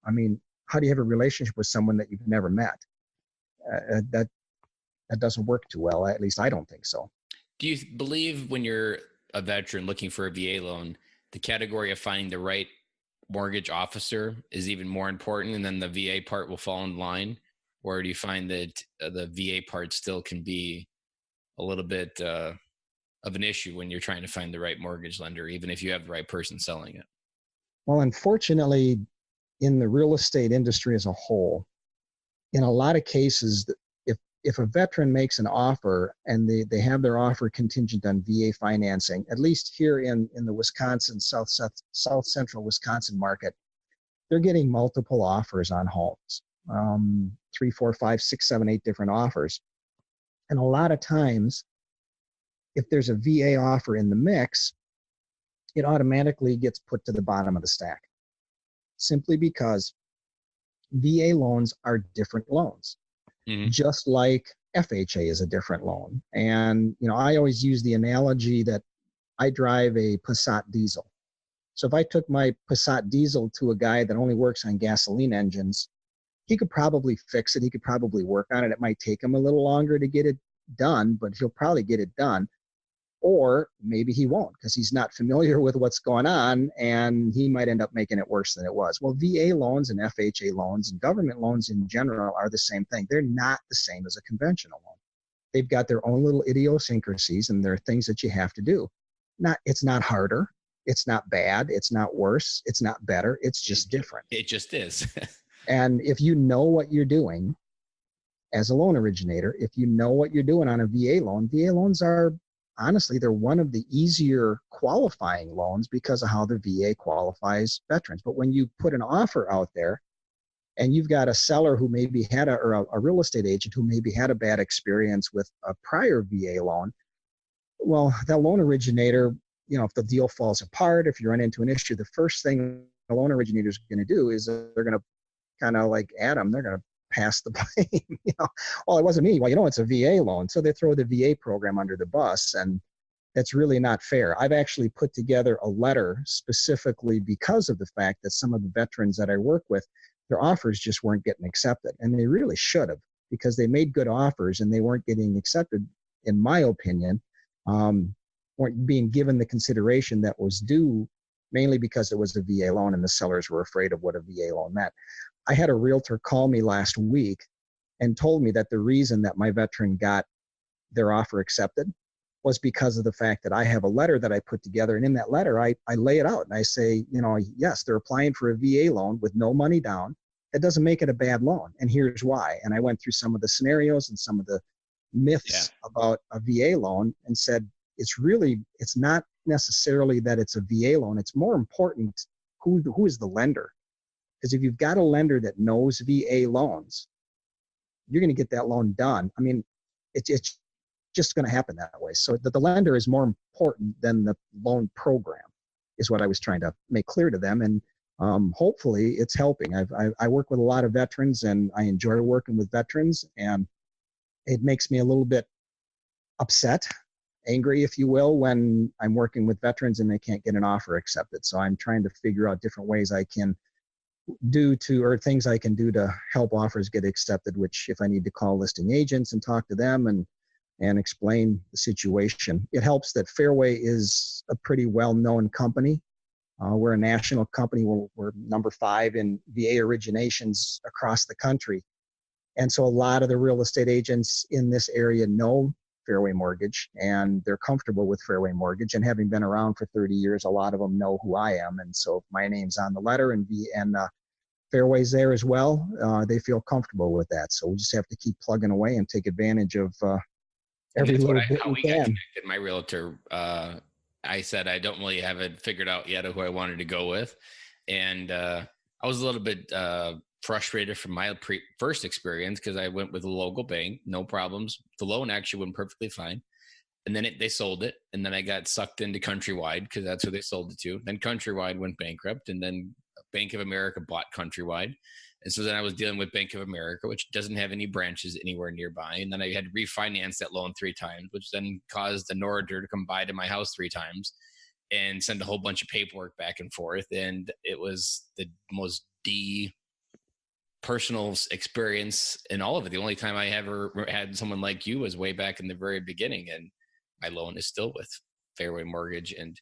I mean, how do you have a relationship with someone that you've never met? That doesn't work too well. At least I don't think so. Do you believe when you're a veteran looking for a VA loan, the category of finding the right mortgage officer is even more important, and then the VA part will fall in line? Or do you find that the VA part still can be a little bit of an issue when you're trying to find the right mortgage lender, even if you have the right person selling it? Well, unfortunately, in the real estate industry as a whole, in a lot of cases, if a veteran makes an offer and they have their offer contingent on VA financing, at least here in the Wisconsin, south central Wisconsin market, they're getting multiple offers on homes, 3, 4, 5, 6, 7, 8 different offers. And a lot of times, if there's a VA offer in the mix, it automatically gets put to the bottom of the stack, simply because VA loans are different loans. Mm-hmm. Just like FHA is a different loan. And, I always use the analogy that I drive a Passat diesel. So if I took my Passat diesel to a guy that only works on gasoline engines, he could probably fix it. He could probably work on it. It might take him a little longer to get it done, but he'll probably get it done. Or maybe he won't, because he's not familiar with what's going on, and he might end up making it worse than it was. Well, VA loans and FHA loans and government loans in general are the same thing. They're not the same as a conventional loan. They've got their own little idiosyncrasies, and there are things that you have to do. It's not harder. It's not bad. It's not worse. It's not better. It's just different. It just is. And if you know what you're doing as a loan originator, if you know what you're doing on a VA loan, VA loans are honestly, they're one of the easier qualifying loans because of how the VA qualifies veterans. But when you put an offer out there and you've got a seller who maybe had or a real estate agent who maybe had a bad experience with a prior VA loan, well, that loan originator, if the deal falls apart, if you run into an issue, the first thing the loan originator is going to do is they're going to kind of like Adam, they're going to pass the blame. Well, it wasn't me. Well, it's a VA loan. So they throw the VA program under the bus, and that's really not fair. I've actually put together a letter specifically because of the fact that some of the veterans that I work with, their offers just weren't getting accepted. And they really should have, because they made good offers and they weren't getting accepted, in my opinion, weren't being given the consideration that was due, mainly because it was a VA loan and the sellers were afraid of what a VA loan meant. I had a realtor call me last week and told me that the reason that my veteran got their offer accepted was because of the fact that I have a letter that I put together. And in that letter, I lay it out and I say, yes, they're applying for a VA loan with no money down. That doesn't make it a bad loan. And here's why. And I went through some of the scenarios and some of the myths about a VA loan and said, it's not necessarily that it's a VA loan. It's more important who is the lender. Because if you've got a lender that knows VA loans, you're going to get that loan done. I mean, it's just going to happen that way. So the lender is more important than the loan program, is what I was trying to make clear to them. And hopefully it's helping. I work with a lot of veterans and I enjoy working with veterans, and it makes me a little bit upset, angry, if you will, when I'm working with veterans and they can't get an offer accepted. So I'm trying to figure out different ways I can things I can do to help offers get accepted, which if I need to call listing agents and talk to them and explain the situation. It helps that Fairway is a pretty well-known company. We're a national company. We're number 5 in VA originations across the country. And so a lot of the real estate agents in this area know Fairway Mortgage, and they're comfortable with Fairway Mortgage. And having been around for 30 years, a lot of them know who I am. And so if my name's on the letter and Fairway's there as well, they feel comfortable with that. So we just have to keep plugging away and take advantage of every little bit we can. My realtor, I said I don't really have it figured out yet of who I wanted to go with. And I was a little bit frustrated from my first experience because I went with a local bank, no problems. The loan actually went perfectly fine. And then they sold it. And then I got sucked into Countrywide because that's who they sold it to. Then Countrywide went bankrupt. And then Bank of America bought Countrywide. And so then I was dealing with Bank of America, which doesn't have any branches anywhere nearby. And then I had to refinance that loan 3 times, which then caused the Norder to come by to my house 3 times and send a whole bunch of paperwork back and forth. And it was the most personal experience in all of it. The only time I ever had someone like you was way back in the very beginning, and my loan is still with Fairway Mortgage. And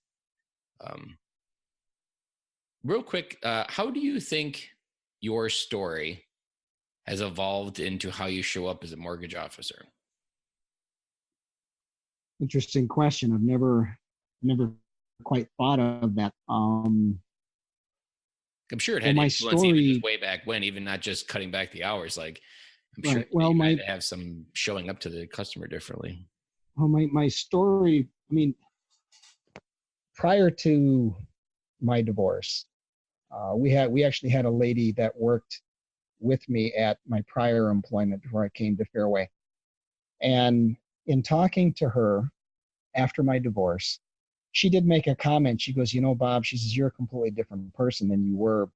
real quick, how do you think your story has evolved into how you show up as a mortgage officer? Interesting question. I've never quite thought of that. I'm sure it had influence even way back when, even not just cutting back the hours. Like, I'm sure you had to have some showing up to the customer differently. Well, my story, I mean, prior to my divorce, we actually had a lady that worked with me at my prior employment before I came to Fairway. And in talking to her after my divorce, she did make a comment. She goes, Bob, she says, you're a completely different person than you were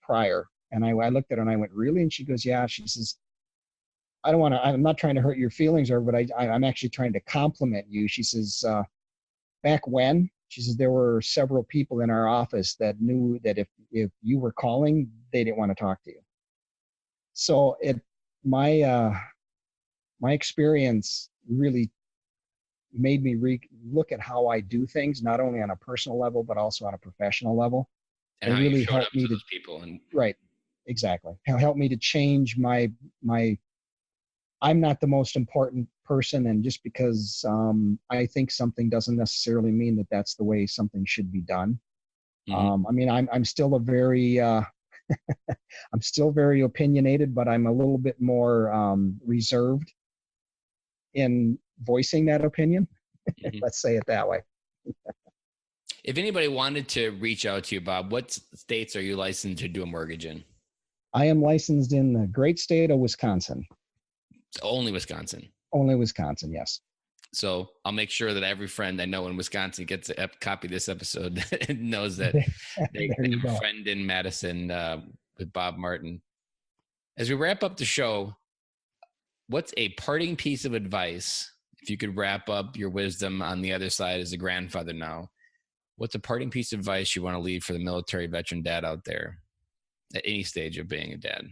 prior. And I looked at her and I went, really? And she goes, yeah. She says, I'm not trying to hurt your feelings, but I'm actually trying to compliment you. She says, back when, she says, there were several people in our office that knew that if you were calling, they didn't want to talk to you. So my experience really made me look at how I do things, not only on a personal level, but also on a professional level. And how really helped me to those people. Right. Exactly. Helped me to change my, I'm not the most important person. And just because I think something doesn't necessarily mean that that's the way something should be done. Mm-hmm. I mean, I'm still a very, I'm still very opinionated, but I'm a little bit more reserved in voicing that opinion. Mm-hmm. Let's say it that way. If anybody wanted to reach out to you, Bob, what states are you licensed to do a mortgage in? I am licensed in the great state of Wisconsin. Only Wisconsin. Only Wisconsin, yes. So I'll make sure that every friend I know in Wisconsin gets a copy of this episode and knows that they have a friend in Madison with Bob Martin. As we wrap up the show, what's a parting piece of advice, if you could wrap up your wisdom on the other side as a grandfather now, what's a parting piece of advice you want to leave for the military veteran dad out there at any stage of being a dad?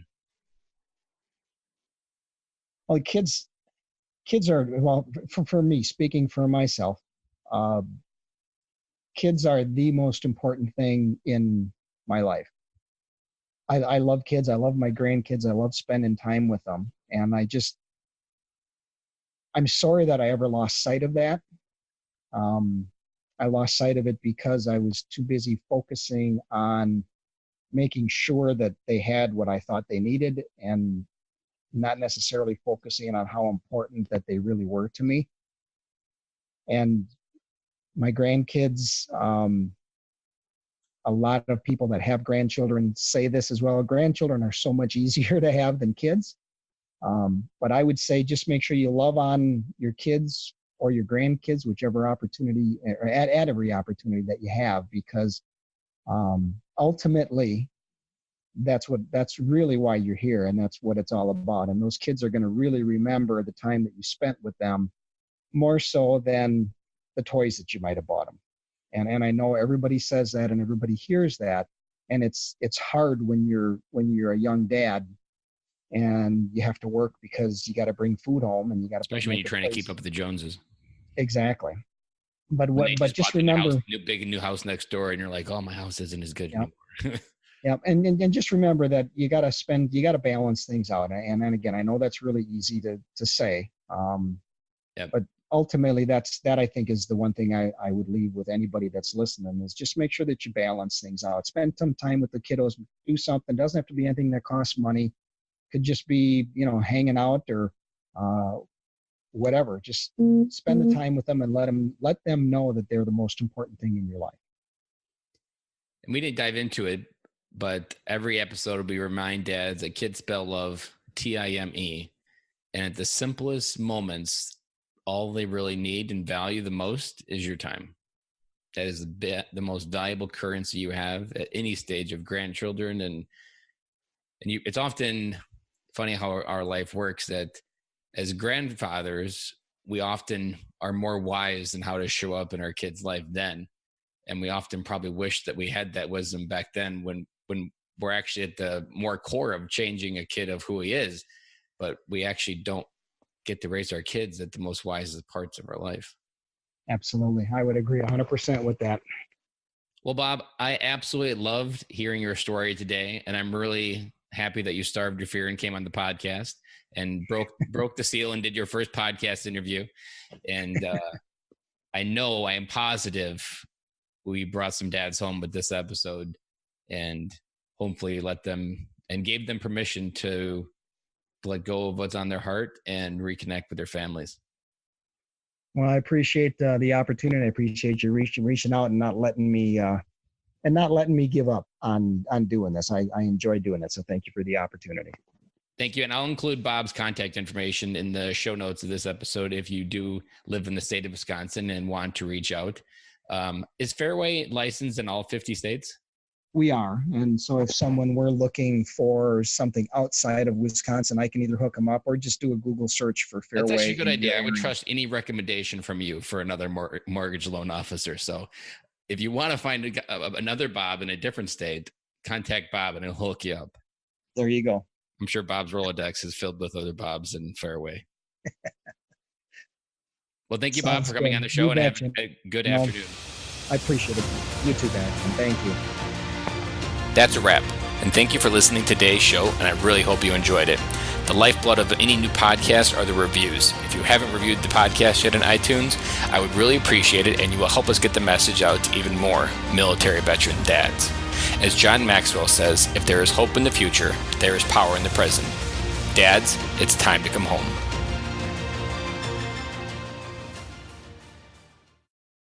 Well, kids are, well, for me, speaking for myself, kids are the most important thing in my life. I love kids. I love my grandkids. I love spending time with them. And I'm sorry that I ever lost sight of that. I lost sight of it because I was too busy focusing on making sure that they had what I thought they needed and not necessarily focusing on how important that they really were to me. And my grandkids, a lot of people that have grandchildren say this as well. Grandchildren are so much easier to have than kids. But I would say just make sure you love on your kids or your grandkids, whichever opportunity, or at every opportunity that you have, because ultimately, that's really why you're here, and that's what it's all about. And those kids are going to really remember the time that you spent with them more so than the toys that you might have bought them. And I know everybody says that and everybody hears that, and it's hard when you're a young dad and you have to work because you got to bring food home and you got to, especially when you're trying to keep up with the Joneses. Exactly. But just remember, new house next door, and you're like, oh, my house isn't as good anymore. Yeah, and just remember that you got to balance things out. And then again, I know that's really easy to say, but ultimately that I think is the one thing I would leave with anybody that's listening, is just make sure that you balance things out. Spend some time with the kiddos, do something. Doesn't have to be anything that costs money. Could just be, hanging out or whatever. Just spend the time with them and let them know that they're the most important thing in your life. And we didn't dive into it, but every episode will be remind dads that kids spell love Time. And at the simplest moments, all they really need and value the most is your time. That is the most valuable currency you have at any stage of grandchildren. And it's often funny how our life works, that as grandfathers, we often are more wise in how to show up in our kids' life then. And we often probably wish that we had that wisdom back then when we're actually at the more core of changing a kid of who he is, but we actually don't get to raise our kids at the most wisest parts of our life. Absolutely. I would agree 100% with that. Well, Bob, I absolutely loved hearing your story today, and I'm really happy that you starved your fear and came on the podcast and broke the seal and did your first podcast interview. And I am positive we brought some dads home with this episode, and hopefully gave them permission to let go of what's on their heart and reconnect with their families. Well, I appreciate the opportunity. I appreciate you reaching out and not letting me give up on doing this. I enjoy doing it. So thank you for the opportunity. Thank you. And I'll include Bob's contact information in the show notes of this episode if you do live in the state of Wisconsin and want to reach out. Is Fairway licensed in all 50 states? We are. And so if someone were looking for something outside of Wisconsin, I can either hook them up or just do a Google search for Fairway. That's actually a good idea. I would trust any recommendation from you for another mortgage loan officer. So if you want to find another Bob in a different state, contact Bob and he'll hook you up. There you go. I'm sure Bob's Rolodex is filled with other Bobs in Fairway. Well, thank you, Bob, for coming on the show, and have a good afternoon. I appreciate it. You too, man. And thank you. That's a wrap. And thank you for listening to today's show, and I really hope you enjoyed it. The lifeblood of any new podcast are the reviews. If you haven't reviewed the podcast yet on iTunes, I would really appreciate it, and you will help us get the message out to even more military veteran dads. As John Maxwell says, if there is hope in the future, there is power in the present. Dads, it's time to come home.